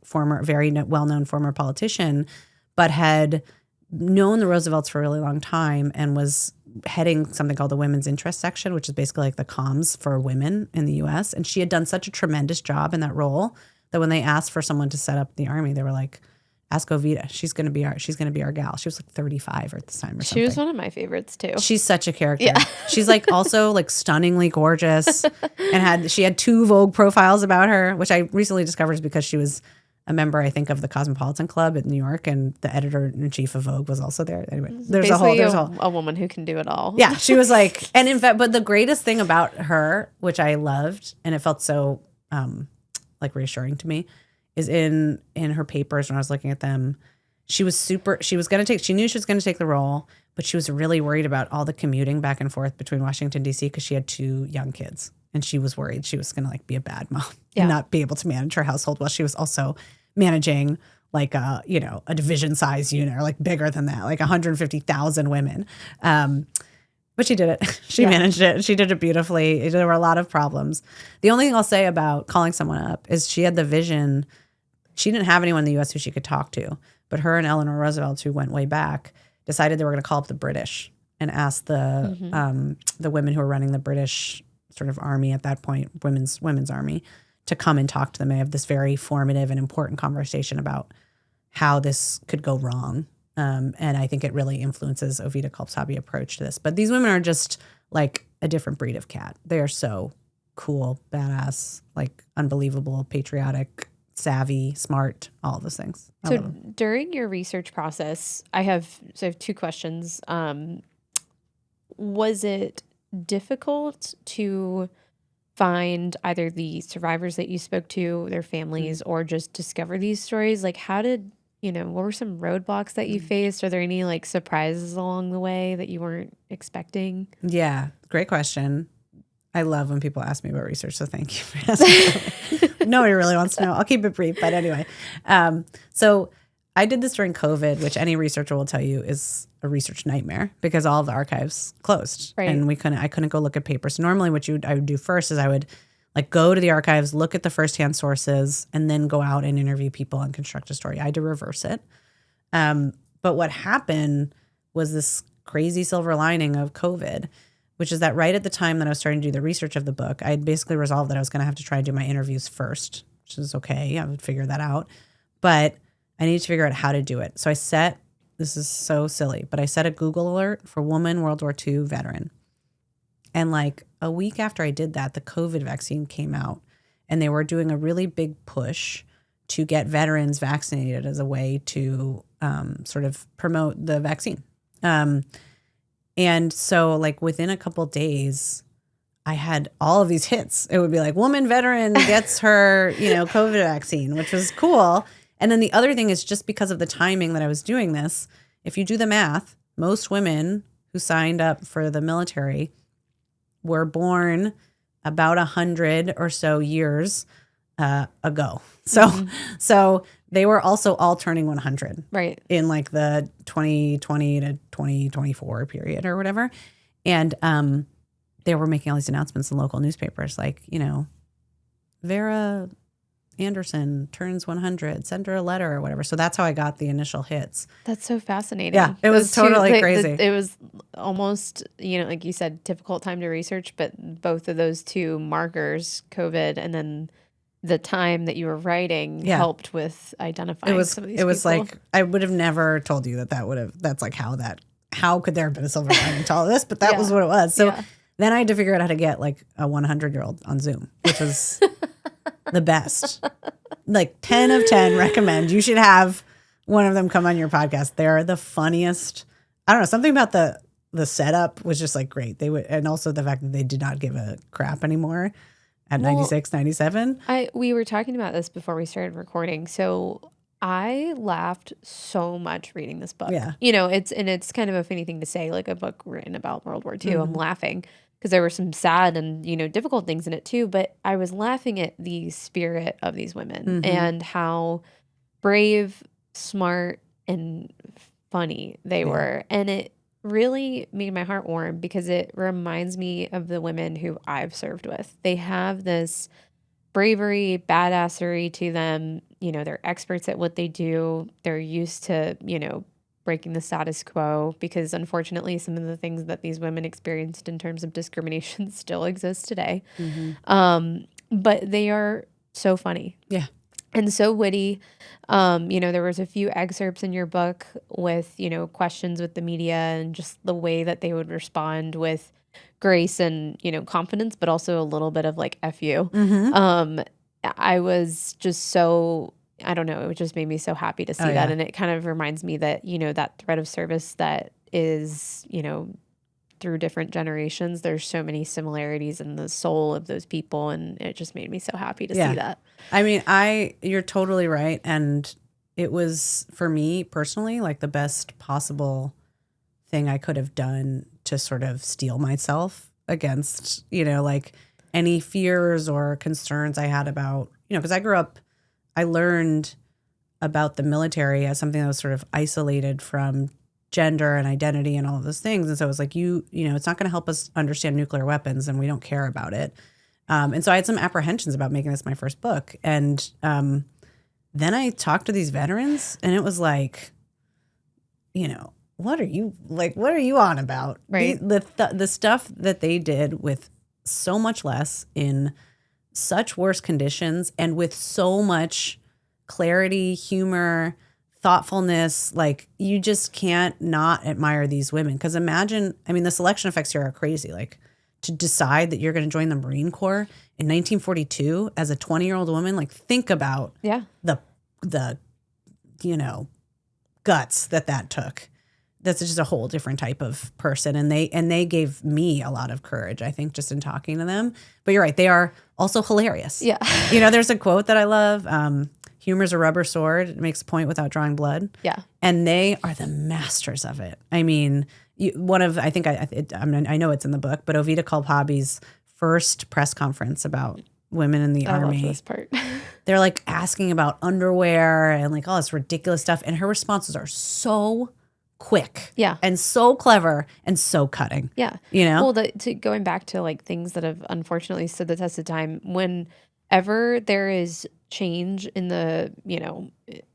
very well-known former politician, but had known the Roosevelts for a really long time and was heading something called the Women's Interest Section, which is basically like the comms for women in the U.S. And she had done such a tremendous job in that role that when they asked for someone to set up the army, they were like, ask Ovida. She's gonna be our gal. She was like 35 at this time or something. She was one of my favorites too. She's such a character. Yeah. She's like also like stunningly gorgeous and she had 2 Vogue profiles about her, which I recently discovered is because she was a member, I think, of the Cosmopolitan Club in New York, and the editor-in-chief of Vogue was also there. Anyway, there's a woman who can do it all. Yeah, she was like, and in fact, but the greatest thing about her, which I loved, and it felt so like reassuring to me, is in her papers when I was looking at them. She knew she was going to take the role, but she was really worried about all the commuting back and forth between Washington D.C. because she had 2 young kids, and she was worried she was going to like be a bad mom and not be able to manage her household while she was also managing like a division size unit, or like bigger than that, like 150,000 women. But she did it. She managed it. She did it beautifully. There were a lot of problems. The only thing I'll say about calling someone up is she had the vision. She didn't have anyone in the U.S. who she could talk to, but her and Eleanor Roosevelt, who went way back, decided they were going to call up the British and ask the women who were running the British sort of army at that point, women's army, to come and talk to them and have this very formative and important conversation about how this could go wrong. And I think it really influences Ovida Kalpabi's approach to this. But these women are just like a different breed of cat. They are so cool, badass, like unbelievable, patriotic, savvy, smart, all of those things. So during your research process, I have 2 questions. Was it difficult to find either the survivors that you spoke to, their families, or just discover these stories? Like, what were some roadblocks that you faced? Are there any like surprises along the way that you weren't expecting? Yeah, great question. I love when people ask me about research, so thank you for asking. Nobody really wants to know. I'll keep it brief, but anyway. So I did this during COVID, which any researcher will tell you is a research nightmare because all of the archives closed, and I couldn't go look at papers. So normally, I would do first is I would like go to the archives, look at the firsthand sources, and then go out and interview people and construct a story. I had to reverse it. But what happened was this crazy silver lining of COVID, which is that right at the time that I was starting to do the research of the book, I had basically resolved that I was going to have to try and do my interviews first, which is okay. I would figure that out. But I needed to figure out how to do it. So this is so silly, but I set a Google alert for woman World War II veteran. And like a week after I did that, the COVID vaccine came out, and they were doing a really big push to get veterans vaccinated as a way to sort of promote the vaccine. And so like within a couple days, I had all of these hits. It would be like, woman veteran gets her, COVID vaccine, which was cool. And then the other thing is just because of the timing that I was doing this, if you do the math, most women who signed up for the military were born about 100 or so years ago. So they were also all turning 100 in like the 2020 to 2024 period or whatever. And they were making all these announcements in local newspapers like, Vera Anderson turns 100, send her a letter or whatever. So that's how I got the initial hits. That's so fascinating. Yeah, it was totally crazy. It was almost, like you said, difficult time to research, but both of those 2 markers, COVID and then the time that you were writing, helped with identifying some of these people. It was like, I would have never told you that's like how could there have been a silver lining to all of this, but that was what it was. So Then I had to figure out how to get like a 100-year-old on Zoom, which was the best. Like 10 of 10 recommend. You should have one of them come on your podcast. They're the funniest. I don't know. Something about the setup was just like great. They would, and also the fact that they did not give a crap anymore at 96, 97. We were talking about this before we started recording. So I laughed so much reading this book. Yeah. It's kind of a funny thing to say, like a book written about World War II. I'm laughing because there were some sad and, difficult things in it too. But I was laughing at the spirit of these women and how brave, smart, and funny they were. And it really made my heart warm because it reminds me of the women who I've served with. They have this bravery, badassery to them. They're experts at what they do. They're used to, breaking the status quo because unfortunately some of the things that these women experienced in terms of discrimination still exist today. But they are so funny. Yeah. And so witty. There was a few excerpts in your book with, questions with the media and just the way that they would respond with grace and, confidence, but also a little bit of like F you. I was just so, I don't know, it just made me so happy to see that. And it kind of reminds me that, that thread of service that is, through different generations, there's so many similarities in the soul of those people. And it just made me so happy to see that. I mean, you're totally right. And it was, for me personally, like the best possible thing I could have done to sort of steel myself against, like any fears or concerns I had about, because I grew up, I learned about the military as something that was sort of isolated from gender and identity and all of those things. And so it was like, it's not going to help us understand nuclear weapons and we don't care about it. And so I had some apprehensions about making this my first book. And then I talked to these veterans and it was like, what are you on about? Right. The stuff that they did with so much less in such worse conditions and with so much clarity, humor, thoughtfulness, like you just can't not admire these women. Because imagine, the selection effects here are crazy. Like to decide that you're going to join the Marine Corps in 1942 as a 20-year-old woman, like think about the guts that took. That's just a whole different type of person. And they gave me a lot of courage, I think, just in talking to them. But you're right. They are also hilarious. Yeah. There's a quote that I love. Humor's a rubber sword. It makes a point without drawing blood. Yeah. And they are the masters of it. I know it's in the book, but Ovita Kalpabi's first press conference about women in the Army. I love this part. They're like asking about underwear and like all this ridiculous stuff. And her responses are so quick. Yeah. And so clever and so cutting. Yeah. Well, going back to like things that have unfortunately stood the test of time, whenever there is change in the,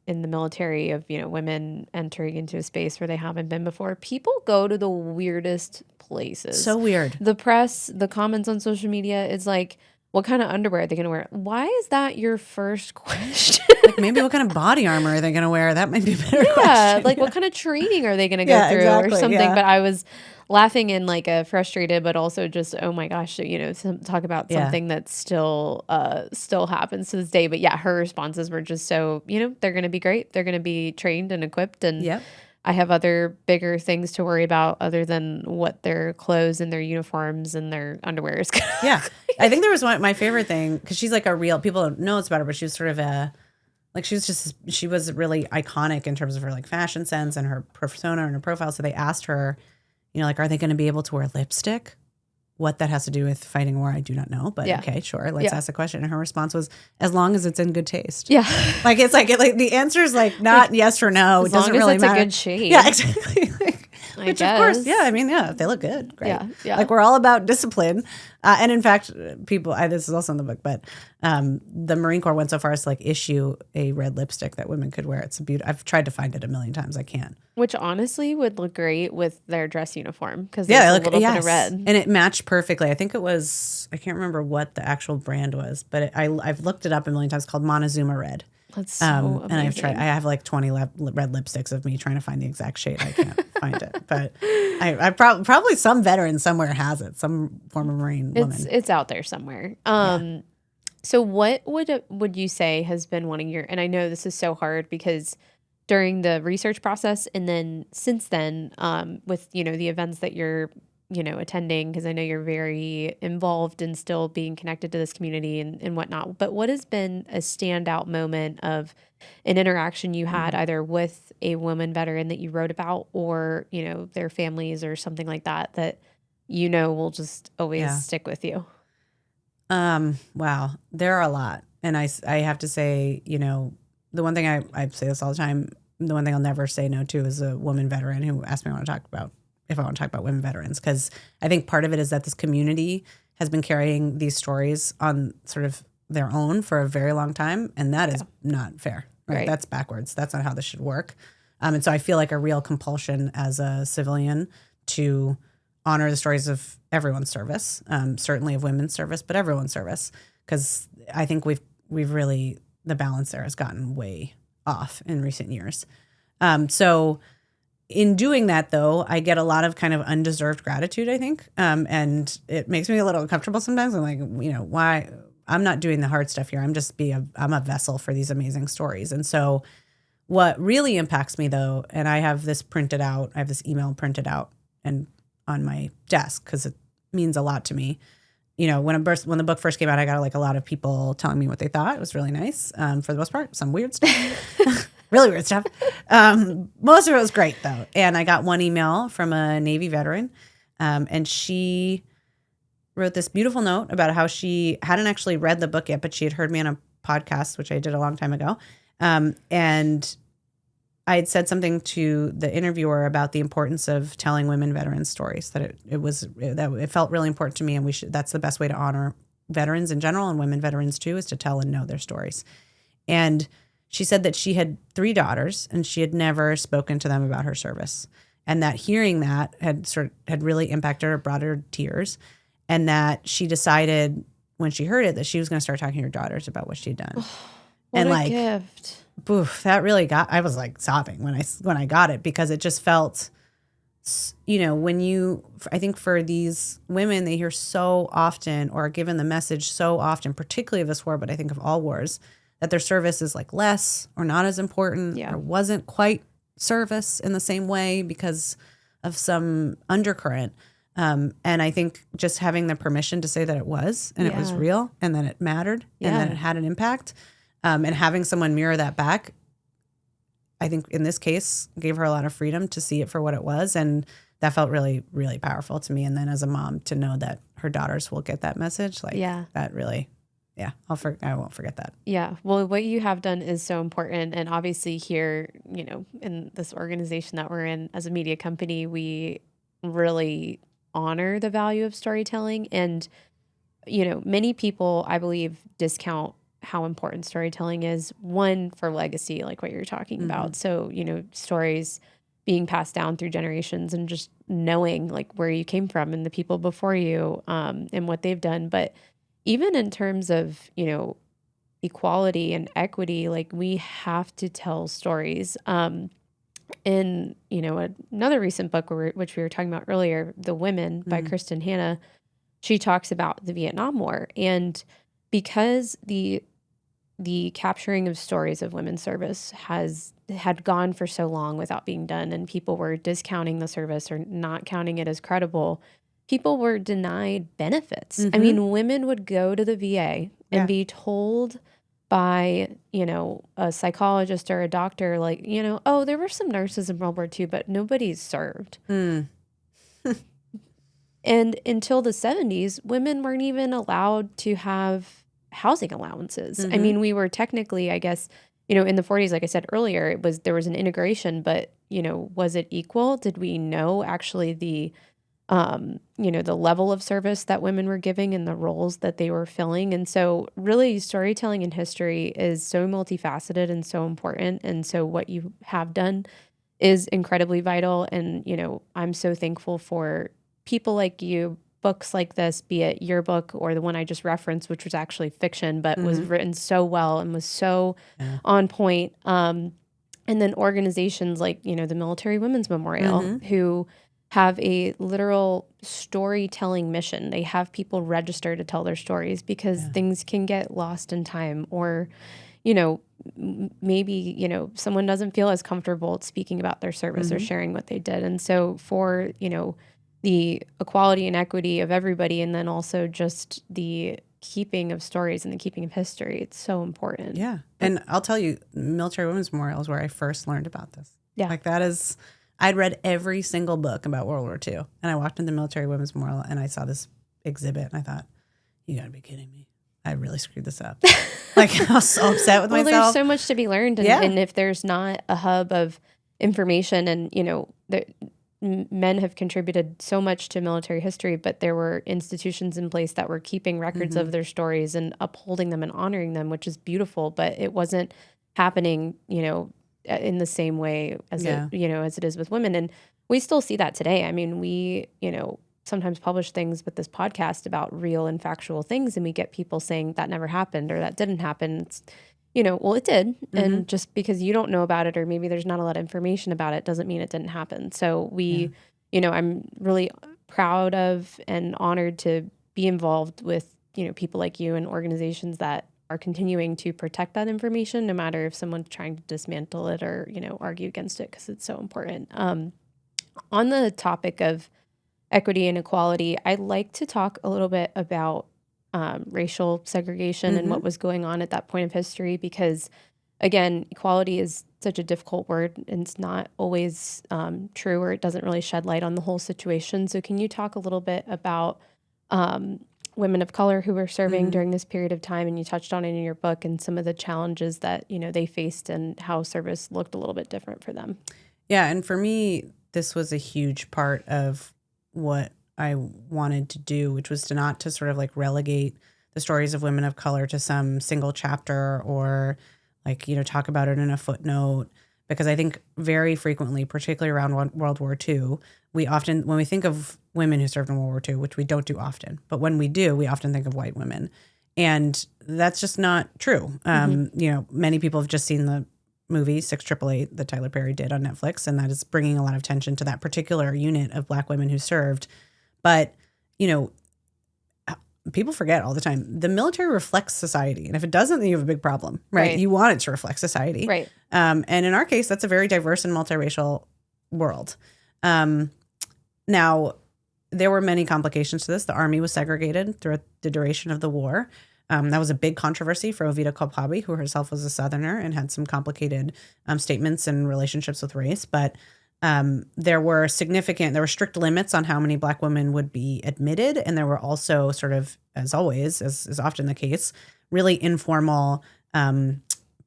in the military of, women entering into a space where they haven't been before, people go to the weirdest places. So weird. The press, the comments on social media is like, what kind of underwear are they going to wear? Why is that your first question? Like maybe what kind of body armor are they going to wear? That might be a better question. Like what kind of training are they going to go through or something? Yeah. But I was laughing in like a frustrated, but also just, oh my gosh, talk about something that still happens to this day. But yeah, her responses were just so, they're going to be great. They're going to be trained and equipped. And I have other bigger things to worry about other than what their clothes and their uniforms and their underwear is. Yeah. I think there was my favorite thing, because she's like people don't know it's about her, but she was sort of she was really iconic in terms of her like fashion sense and her persona and her profile. So they asked her, are they going to be able to wear lipstick? What that has to do with fighting war, I do not know. But okay, sure. Let's ask the question. And her response was, as long as it's in good taste. Yeah. Like it's like the answer is like not yes or no. It doesn't really matter. As long as it's a good shade. Yeah, exactly. Which of course, if they look good, great. Yeah. Like we're all about discipline. And in fact, this is also in the book, but the Marine Corps went so far as to like issue a red lipstick that women could wear. It's a beauty. I've tried to find it a million times. I can't. Which honestly would look great with their dress uniform because there's a little bit of red. And it matched perfectly. I think it was, I can't remember what the actual brand was, but I've looked it up a million times, called Montezuma Red. That's so and amazing. I have like 20 red lipsticks of me trying to find the exact shade. I can't find it, but I probably some veteran somewhere has it, some former Marine woman. It's out there somewhere. So what would you say has been one of your, and I know this is so hard because during the research process and then since then, with, the events that you're, attending, because I know you're very involved in still being connected to this community and whatnot, but what has been a standout moment of an interaction you had either with a woman veteran that you wrote about or, their families or something like that, that, will just always stick with you? Wow, there are a lot. And I have to say, the one thing I say this all the time, the one thing I'll never say no to is a woman veteran who asked me if I want to talk about women veterans. Because I think part of it is that this community has been carrying these stories on sort of their own for a very long time. And that is not fair, right? That's backwards. That's not how this should work. And so I feel like a real compulsion as a civilian to honor the stories of everyone's service, certainly of women's service, but everyone's service. Because I think we've really, the balance there has gotten way off in recent years. So in doing that, though, I get a lot of kind of undeserved gratitude, I think. And it makes me a little uncomfortable sometimes. I'm like, why? I'm not doing the hard stuff here. I'm a vessel for these amazing stories. And so what really impacts me, though, and I have this printed out, I have this email printed out and on my desk because it means a lot to me. When the book first came out, I got like a lot of people telling me what they thought. It was really nice. For the most part, some weird stuff, really weird stuff. Most of it was great though. And I got one email from a Navy veteran, and she wrote this beautiful note about how she hadn't actually read the book yet, but she had heard me on a podcast, which I did a long time ago. And I had said something to the interviewer about the importance of telling women veterans stories, that it felt really important to me. And that's the best way to honor veterans in general and women veterans too, is to tell and know their stories. And she said that she had 3 daughters and she had never spoken to them about her service. And that hearing that had really impacted her, brought her to tears. And that she decided when she heard it that she was going to start talking to her daughters about what she'd done. What a gift. Boof, that really I was like sobbing when I got it, because it just felt, I think for these women, they hear so often or are given the message so often, particularly of this war, but I think of all wars, that their service is like less or not as important or wasn't quite service in the same way because of some undercurrent. And I think just having the permission to say that it was, and it was real, and then it mattered, and then it had an impact. And having someone mirror that back, I think in this case, gave her a lot of freedom to see it for what it was. And that felt really, really powerful to me. And then as a mom, to know that her daughters will get that message, that really, I won't forget that. Yeah. Well, what you have done is so important. And obviously here, in this organization that we're in as a media company, we really honor the value of storytelling. And, many people, I believe, discount how important storytelling is, one, for legacy, like what you're talking about. So, stories being passed down through generations and just knowing like where you came from and the people before you, and what they've done. But even in terms of, equality and equity, like we have to tell stories. In, another recent book which we were talking about earlier, The Women by Kristen Hanna, she talks about the Vietnam War. And because the capturing of stories of women's service had gone for so long without being done, and people were discounting the service or not counting it as credible, people were denied benefits. I mean, women would go to the VA and be told by, a psychologist or a doctor, like, oh, there were some nurses in World War II, but nobody served. And until the 70s, women weren't even allowed to have housing allowances. I mean, we were technically, I guess, in the 40s, like I said earlier, there was an integration, but, was it equal? Did we know actually the level of service that women were giving and the roles that they were filling? And so really storytelling in history is so multifaceted and so important. And so what you have done is incredibly vital. And, I'm so thankful for people like you books like this, be it your book or the one I just referenced, which was actually fiction, but was written so well and was so on point. And then organizations like, the Military Women's Memorial, who have a literal storytelling mission. They have people register to tell their stories because things can get lost in time, or, maybe, someone doesn't feel as comfortable speaking about their service or sharing what they did. And so for, the equality and equity of everybody, and then also just the keeping of stories and the keeping of history, it's so important. Yeah. And I'll tell you, Military Women's Memorial is where I first learned about this. Yeah. Like I'd read every single book about World War II, and I walked into the Military Women's Memorial and I saw this exhibit and I thought, you gotta be kidding me. I really screwed this up. Like, I was so upset with myself. Well, there's so much to be learned. And if there's not a hub of information, and, men have contributed so much to military history, but there were institutions in place that were keeping records of their stories and upholding them and honoring them, which is beautiful, but it wasn't happening, in the same way as as it is with women. And we still see that today. I mean, we, sometimes publish things with this podcast about real and factual things, and we get people saying that never happened or that didn't happen. It's, well, it did. And just because you don't know about it, or maybe there's not a lot of information about it, doesn't mean it didn't happen. So we, I'm really proud of and honored to be involved with, people like you and organizations that are continuing to protect that information, no matter if someone's trying to dismantle it or, argue against it, because it's so important. On the topic of equity and equality, I'd like to talk a little bit about racial segregation and what was going on at that point of history, because, again, equality is such a difficult word, and it's not always true, or it doesn't really shed light on the whole situation. So can you talk a little bit about women of color who were serving during this period of time, and you touched on it in your book, and some of the challenges that, they faced and how service looked a little bit different for them? Yeah, and for me, this was a huge part of what I wanted to do, which was to sort of like relegate the stories of women of color to some single chapter, or like, talk about it in a footnote. Because I think very frequently, particularly around World War II, when we think of women who served in World War II, which we don't do often, but when we do, we often think of white women. And that's just not true. Many people have just seen the movie 6888 that Tyler Perry did on Netflix, and that is bringing a lot of attention to that particular unit of Black women who served. But, people forget all the time, the military reflects society. And if it doesn't, then you have a big problem, right? You want it to reflect society. Right. And in our case, that's a very diverse and multiracial world. Now, there were many complications to this. The Army was segregated throughout the duration of the war. That was a big controversy for Ovida Kolpabi, who herself was a Southerner and had some complicated statements and relationships with race. But there were strict limits on how many Black women would be admitted. And there were also, sort of, as always, as is often the case, really informal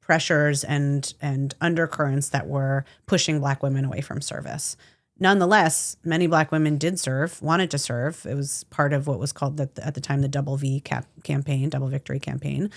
pressures and undercurrents that were pushing Black women away from service. Nonetheless, many Black women did serve, wanted to serve. It was part of what was called at the time the Double campaign, Double Victory campaign,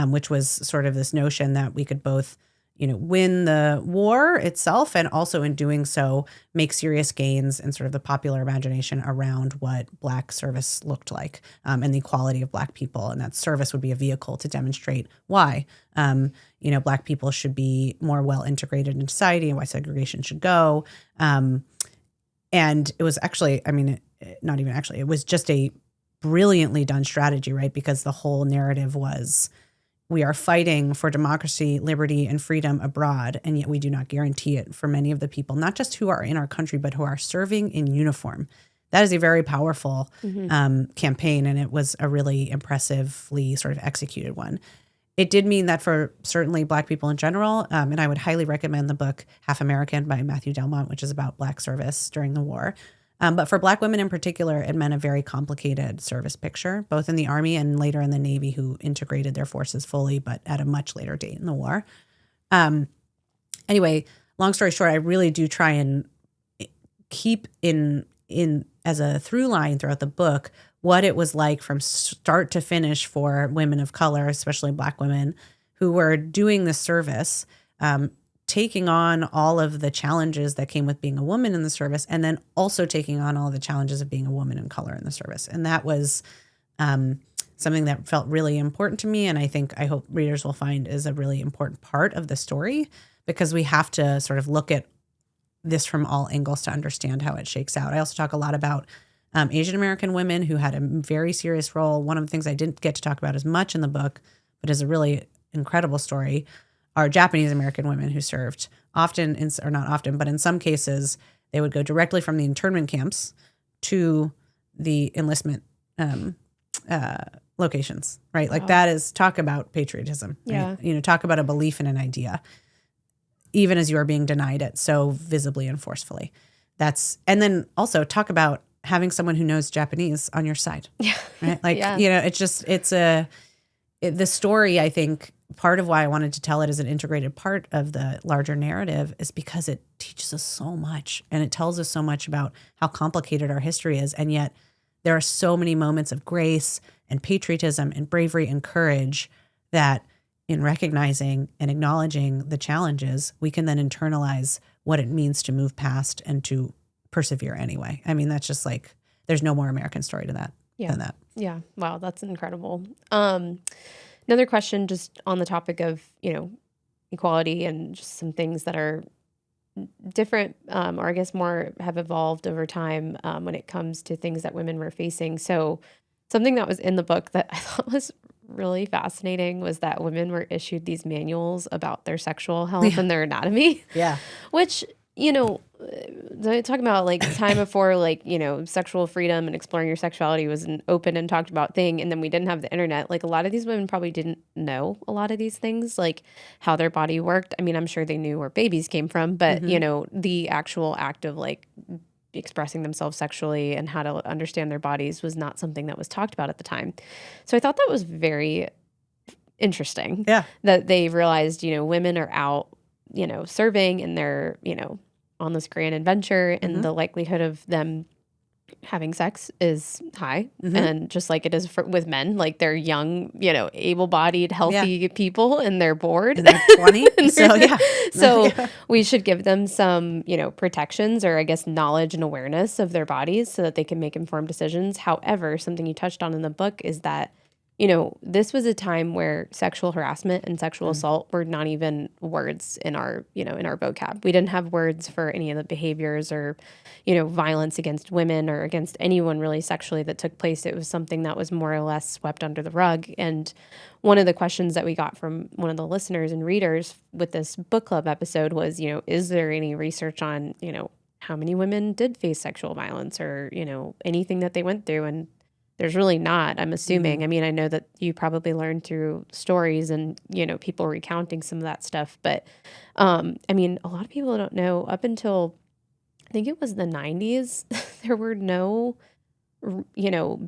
which was sort of this notion that we could both, win the war itself, and also in doing so make serious gains in sort of the popular imagination around what Black service looked like, and the equality of Black people, and that service would be a vehicle to demonstrate why, Black people should be more well integrated in society, and why segregation should go. And it was actually, it was just a brilliantly done strategy, right? Because the whole narrative was, we are fighting for democracy, liberty, and freedom abroad, and yet we do not guarantee it for many of the people, not just who are in our country, but who are serving in uniform. That is a very powerful campaign, and it was a really impressively sort of executed one. It did mean that for certainly Black people in general, and I would highly recommend the book Half American by Matthew Delmont, which is about Black service during the war. But for Black women in particular, it meant a very complicated service picture, both in the Army and later in the Navy, who integrated their forces fully, but at a much later date in the war. Anyway, long story short, I really do try and keep in as a through line throughout the book what it was like from start to finish for women of color, especially Black women, who were doing this service taking on all of the challenges that came with being a woman in the service, and then also taking on all the challenges of being a woman in color in the service. And that was something that felt really important to me. And I hope readers will find is a really important part of the story, because we have to sort of look at this from all angles to understand how it shakes out. I also talk a lot about Asian American women who had a very serious role. One of the things I didn't get to talk about as much in the book, but is a really incredible story, are Japanese American women who served often, or not often, but in some cases, they would go directly from the internment camps to the enlistment locations, right? Like that is, talk about patriotism, right? Yeah. Talk about a belief in an idea, even as you are being denied it so visibly and forcefully. And then also talk about having someone who knows Japanese on your side, right? Like, the story, I think, part of why I wanted to tell it as an integrated part of the larger narrative is because it teaches us so much, and it tells us so much about how complicated our history is. And yet there are so many moments of grace and patriotism and bravery and courage that, in recognizing and acknowledging the challenges, we can then internalize what it means to move past and to persevere anyway. I mean, that's just like, there's no more American story to that than that. Yeah. Wow. That's incredible. Another question just on the topic of, equality and just some things that are different, or I guess more have evolved over time when it comes to things that women were facing. So something that was in the book that I thought was really fascinating was that women were issued these manuals about their sexual health and their anatomy. Yeah. Which, talking about like time before sexual freedom and exploring your sexuality was an open and talked about thing, and then we didn't have the internet. Like, a lot of these women probably didn't know a lot of these things, like how their body worked. I mean, I'm sure they knew where babies came from, but the actual act of like expressing themselves sexually and how to understand their bodies was not something that was talked about at the time. So I thought that was very interesting. Yeah. That they realized, women are out, serving, and they're, on this grand adventure, and the likelihood of them having sex is high. And just like it is with men, like they're young, able-bodied, healthy people, and they're bored. And they're 20. So we should give them some, protections, or I guess knowledge and awareness of their bodies so that they can make informed decisions. However, something you touched on in the book is that, this was a time where sexual harassment and sexual assault were not even words in our, in our vocab. We didn't have words for any of the behaviors or, violence against women or against anyone really sexually that took place. It was something that was more or less swept under the rug. And one of the questions that we got from one of the listeners and readers with this book club episode was, is there any research on, how many women did face sexual violence or, anything that they went through? And there's really not, I'm assuming. I mean, I know that you probably learned through stories and, people recounting some of that stuff. But, I mean, a lot of people don't know, up until, I think it was the 90s, there were no,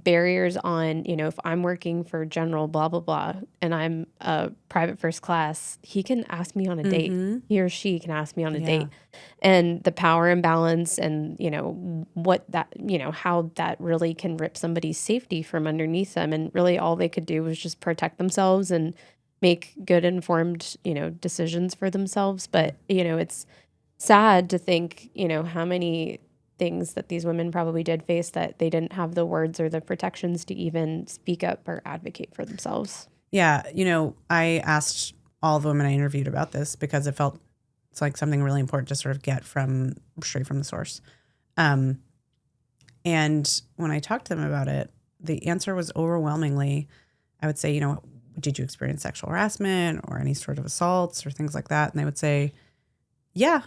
barriers on, if I'm working for General blah, blah, blah, and I'm a private first class, he can ask me on a date. He or she can ask me on a date. And the power imbalance and, what that, how that really can rip somebody's safety from underneath them. And really all they could do was just protect themselves and make good informed, decisions for themselves. But, it's sad to think, how many things that these women probably did face that they didn't have the words or the protections to even speak up or advocate for themselves. Yeah. I asked all the women I interviewed about this because it's like something really important to sort of get straight from the source. And when I talked to them about it, the answer was overwhelmingly, I would say, did you experience sexual harassment or any sort of assaults or things like that? And they would say, yeah,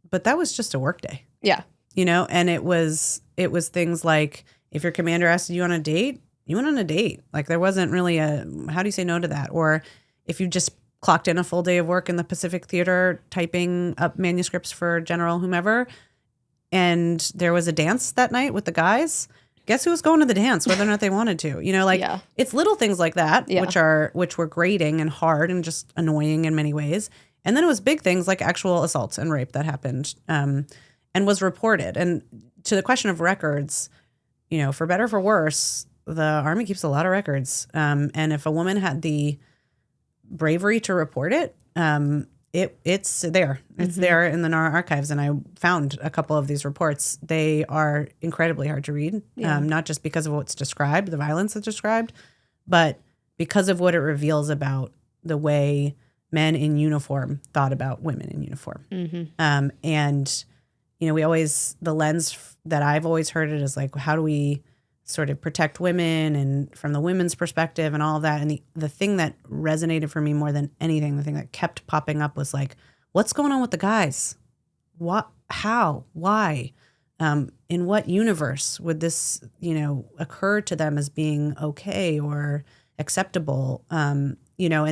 but that was just a work day. Yeah. And it was things like, if your commander asked you on a date, you went on a date. Like, there wasn't really how do you say no to that? Or if you just clocked in a full day of work in the Pacific Theater typing up manuscripts for General whomever, and there was a dance that night with the guys, guess who was going to the dance, whether or not they wanted to? It's little things like that, which were grating and hard and just annoying in many ways. And then it was big things like actual assaults and rape that happened. And was reported. And to the question of records, for better or for worse, the Army keeps a lot of records. And if a woman had the bravery to report it, it's there. It's there in the NARA archives, and I found a couple of these reports. They are incredibly hard to read, not just because of what's described, the violence that's described, but because of what it reveals about the way men in uniform thought about women in uniform. And, we always, the lens that I've always heard it is like, how do we sort of protect women and from the women's perspective and all of that. And the thing that resonated for me more than anything, the thing that kept popping up was like, what's going on with the guys? What, how, why, in what universe would this, occur to them as being okay or acceptable? And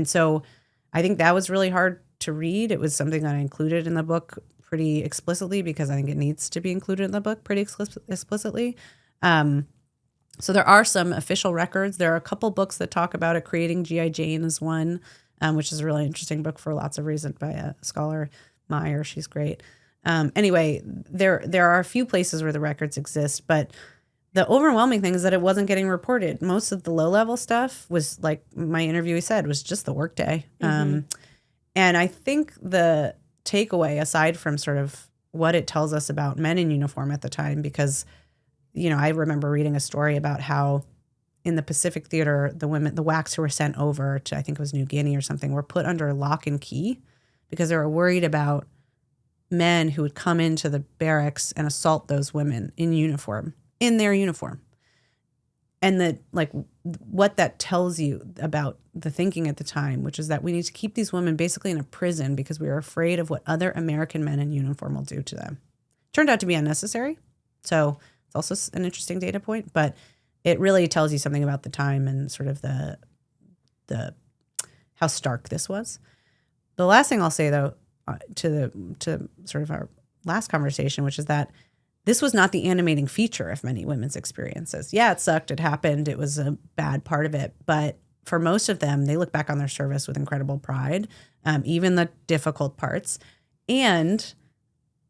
so I think that was really hard to read. It was something that I included in the book pretty explicitly because I think it needs to be included in the book pretty explicitly. So there are some official records. There are a couple books that talk about it. Creating G.I. Jane is one, which is a really interesting book for lots of reasons by a scholar, Meyer. She's great. Anyway, there are a few places where the records exist, but the overwhelming thing is that it wasn't getting reported. Most of the low-level stuff was, like my interviewee said, was just the workday. And I think the takeaway, aside from sort of what it tells us about men in uniform at the time, because I remember reading a story about how in the Pacific Theater, the WACs who were sent over to, I think it was New Guinea or something, were put under lock and key because they were worried about men who would come into the barracks and assault those women in their uniform. And that, like, what that tells you about the thinking at the time, which is that we need to keep these women basically in a prison because we are afraid of what other American men in uniform will do to them. Turned out to be unnecessary. So it's also an interesting data point, but it really tells you something about the time and sort of the how stark this was. The last thing I'll say, though, to sort of our last conversation, which is that this was not the animating feature of many women's experiences. Yeah, it sucked. It happened. It was a bad part of it. But for most of them, they look back on their service with incredible pride, even the difficult parts. And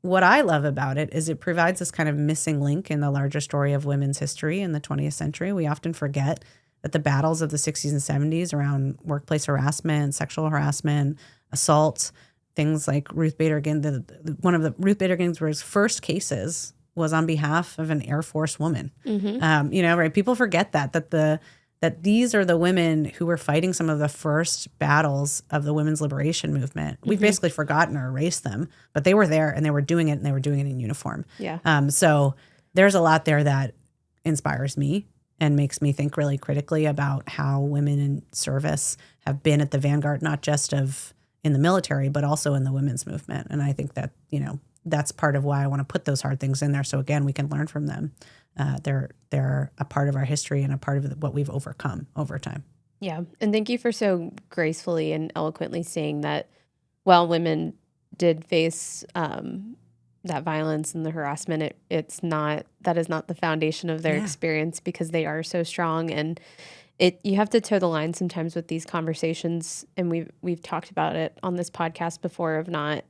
what I love about it is it provides this kind of missing link in the larger story of women's history in the 20th century. We often forget that the battles of the 60s and 70s around workplace harassment, sexual harassment, assault, things like Ruth Bader Ginsburg, one of the Ruth Bader Ginsburg's first cases was on behalf of an Air Force woman. Right? People forget that these are the women who were fighting some of the first battles of the women's liberation movement. We've basically forgotten or erased them, but they were there and they were doing it, and they were doing it in uniform. Yeah. So there's a lot there that inspires me and makes me think really critically about how women in service have been at the vanguard, not just in the military, but also in the women's movement. And I think that, that's part of why I want to put those hard things in there. So again, we can learn from them. They're a part of our history and a part of what we've overcome over time. Yeah. And thank you for so gracefully and eloquently saying that while women did face that violence and the harassment, that is not the foundation of their experience, because they are so strong. And you have to toe the line sometimes with these conversations. And we've talked about it on this podcast before, of not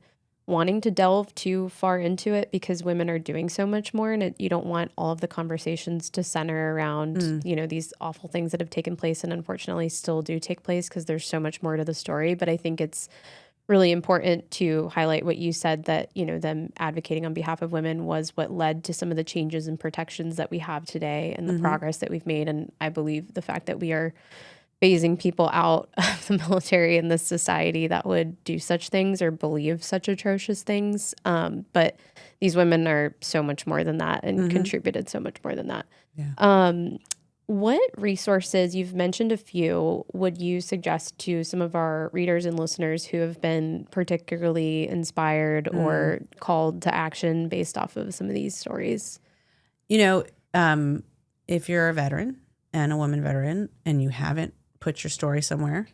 wanting to delve too far into it because women are doing so much more, and you don't want all of the conversations to center around, these awful things that have taken place and unfortunately still do take place, because there's so much more to the story. But I think it's really important to highlight what you said, that, them advocating on behalf of women was what led to some of the changes and protections that we have today and the progress that we've made. And I believe the fact that we are phasing people out of the military in this society that would do such things or believe such atrocious things. But these women are so much more than that and contributed so much more than that. Yeah. What resources, you've mentioned a few, would you suggest to some of our readers and listeners who have been particularly inspired or called to action based off of some of these stories? If you're a veteran and a woman veteran and you haven't put your story somewhere,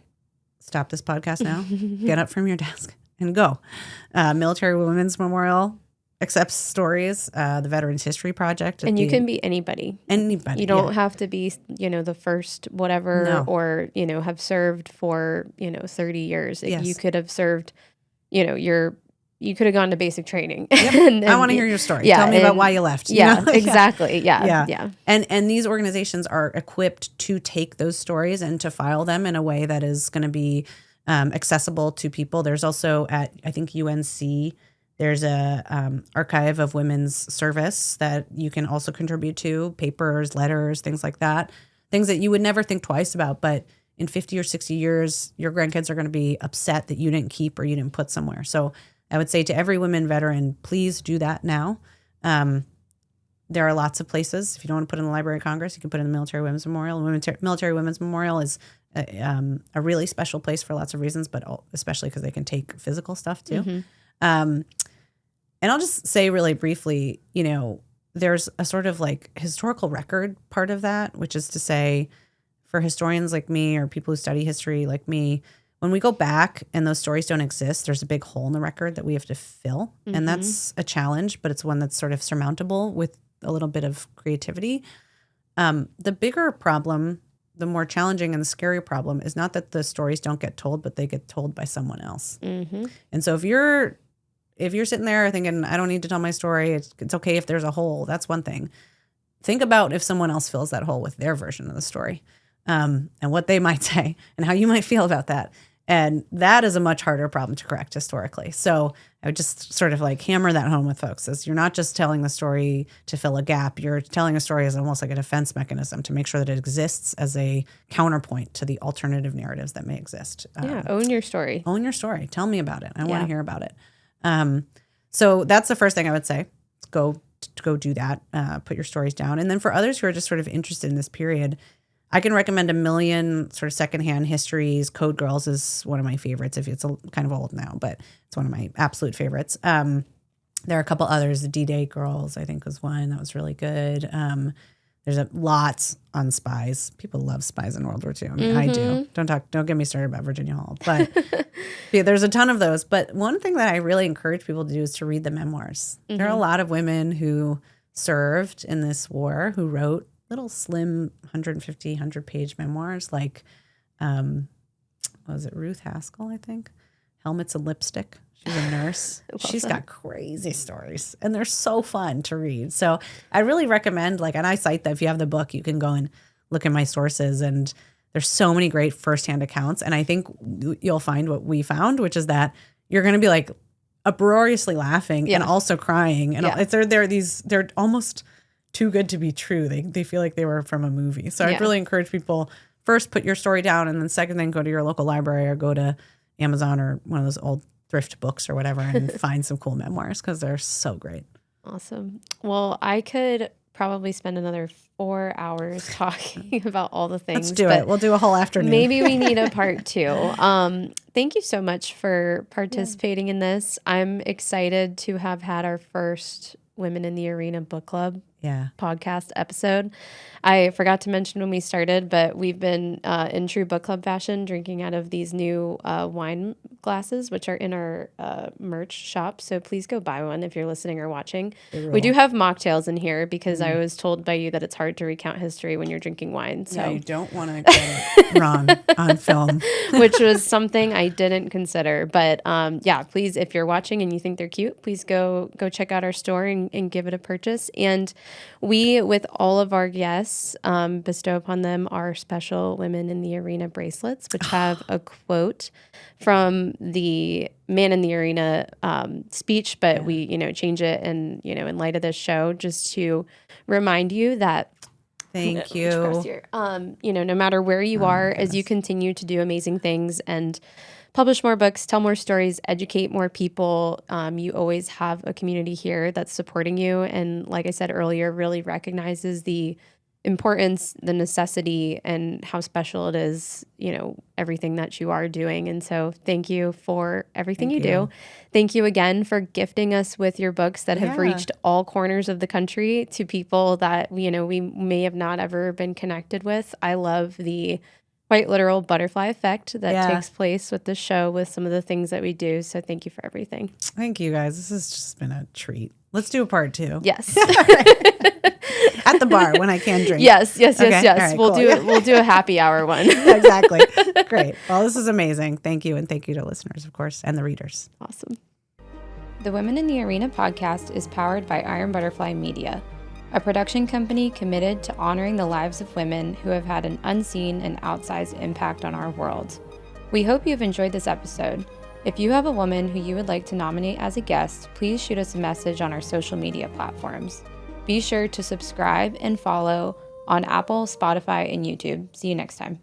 stop this podcast now, get up from your desk and go. Military Women's Memorial accepts stories, the Veterans History Project. And you can be anybody. Anybody. You don't have to be, the first whatever, or, have served for, 30 years. Yes. You could have served, you could have gone to basic training. Yep. and I want to hear your story. Tell me about why you left. Exactly. Yeah. And these organizations are equipped to take those stories and to file them in a way that is going to be accessible to people. There's also at, I think, UNC, there's a archive of women's service that you can also contribute to, papers, letters, things like that, things that you would never think twice about. But in 50 or 60 years, your grandkids are going to be upset that you didn't keep or you didn't put somewhere. So I would say to every women veteran, please do that now. There are lots of places. If you don't want to put it in the Library of Congress, you can put it in the Military Women's Memorial. Military Women's Memorial is a really special place for lots of reasons, but especially because they can take physical stuff too. Mm-hmm. And I'll just say really briefly, there's a sort of like historical record part of that, which is to say for historians like me or people who study history like me, when we go back and those stories don't exist, there's a big hole in the record that we have to fill. Mm-hmm. And that's a challenge, but it's one that's sort of surmountable with a little bit of creativity. The bigger problem, the more challenging and the scary problem is not that the stories don't get told, but they get told by someone else. Mm-hmm. And so if you're sitting there thinking, I don't need to tell my story, it's okay if there's a hole, that's one thing. Think about if someone else fills that hole with their version of the story, and what they might say and how you might feel about that. And that is a much harder problem to correct historically. So I would just sort of like hammer that home with folks as you're not just telling the story to fill a gap. You're telling a story as almost like a defense mechanism to make sure that it exists as a counterpoint to the alternative narratives that may exist. Own your story. Own your story. Tell me about it. I want to hear about it. So that's the first thing I would say. Go do that. Put your stories down. And then for others who are just sort of interested in this period, I can recommend a million sort of secondhand histories. Code Girls is one of my favorites. If it's kind of old now, but it's one of my absolute favorites. There are a couple others. The D-Day Girls, I think, was one that was really good. There's lots on spies. People love spies in World War II. I mean, I do. Don't get me started about Virginia Hall. But yeah, there's a ton of those. But one thing that I really encourage people to do is to read the memoirs. Mm-hmm. There are a lot of women who served in this war who wrote little slim 150, 100-page memoirs like, was it Ruth Haskell, I think? Helmets and Lipstick. She's a nurse. She's got crazy stories, and they're so fun to read. So I really recommend, and I cite that if you have the book, you can go and look at my sources, and there's so many great firsthand accounts. And I think you'll find what we found, which is that you're going to be uproariously laughing and also crying. And they're almost too good to be true. They feel like they were from a movie. So I'd really encourage people, first, put your story down, and then second thing, go to your local library or go to Amazon or one of those old thrift books or whatever and find some cool memoirs because they're so great. Awesome. Well, I could probably spend another 4 hours talking about all the things. Let's do it. We'll do a whole afternoon. Maybe we need a part 2. Thank you so much for participating in this. I'm excited to have had our first Women in the Arena book club podcast episode. I forgot to mention when we started, but we've been in true book club fashion drinking out of these new wine glasses, which are in our merch shop. So please go buy one if you're listening or watching. We do have mocktails in here because I was told by you that it's hard to recount history when you're drinking wine. So you don't want to get it wrong on film. Which was something I didn't consider. But please, if you're watching and you think they're cute, please go check out our store and give it a purchase. And we, with all of our guests, bestow upon them our special Women in the Arena bracelets, which have a quote from the Man in the Arena speech, but we, change it and, in light of this show, just to remind you that thank you. No matter where you are, as you continue to do amazing things and publish more books, tell more stories, educate more people, you always have a community here that's supporting you. And like I said earlier, really recognizes the importance, the necessity, and how special it is, everything that you are doing. And so thank you for everything you do. Thank you again for gifting us with your books that have reached all corners of the country to people that, we may have not ever been connected with. I love the quite literal butterfly effect that takes place with the show, with some of the things that we do. So thank you for everything. Thank you, guys. This has just been a treat. Let's do a part 2. Yes. At the bar when I can drink. Yes. Okay. Right, We'll do a happy hour one. Exactly. Great. Well, this is amazing. Thank you. And thank you to listeners, of course, and the readers. Awesome. The Women in the Arena podcast is powered by Iron Butterfly Media, a production company committed to honoring the lives of women who have had an unseen and outsized impact on our world. We hope you've enjoyed this episode. If you have a woman who you would like to nominate as a guest, please shoot us a message on our social media platforms. Be sure to subscribe and follow on Apple, Spotify, and YouTube. See you next time.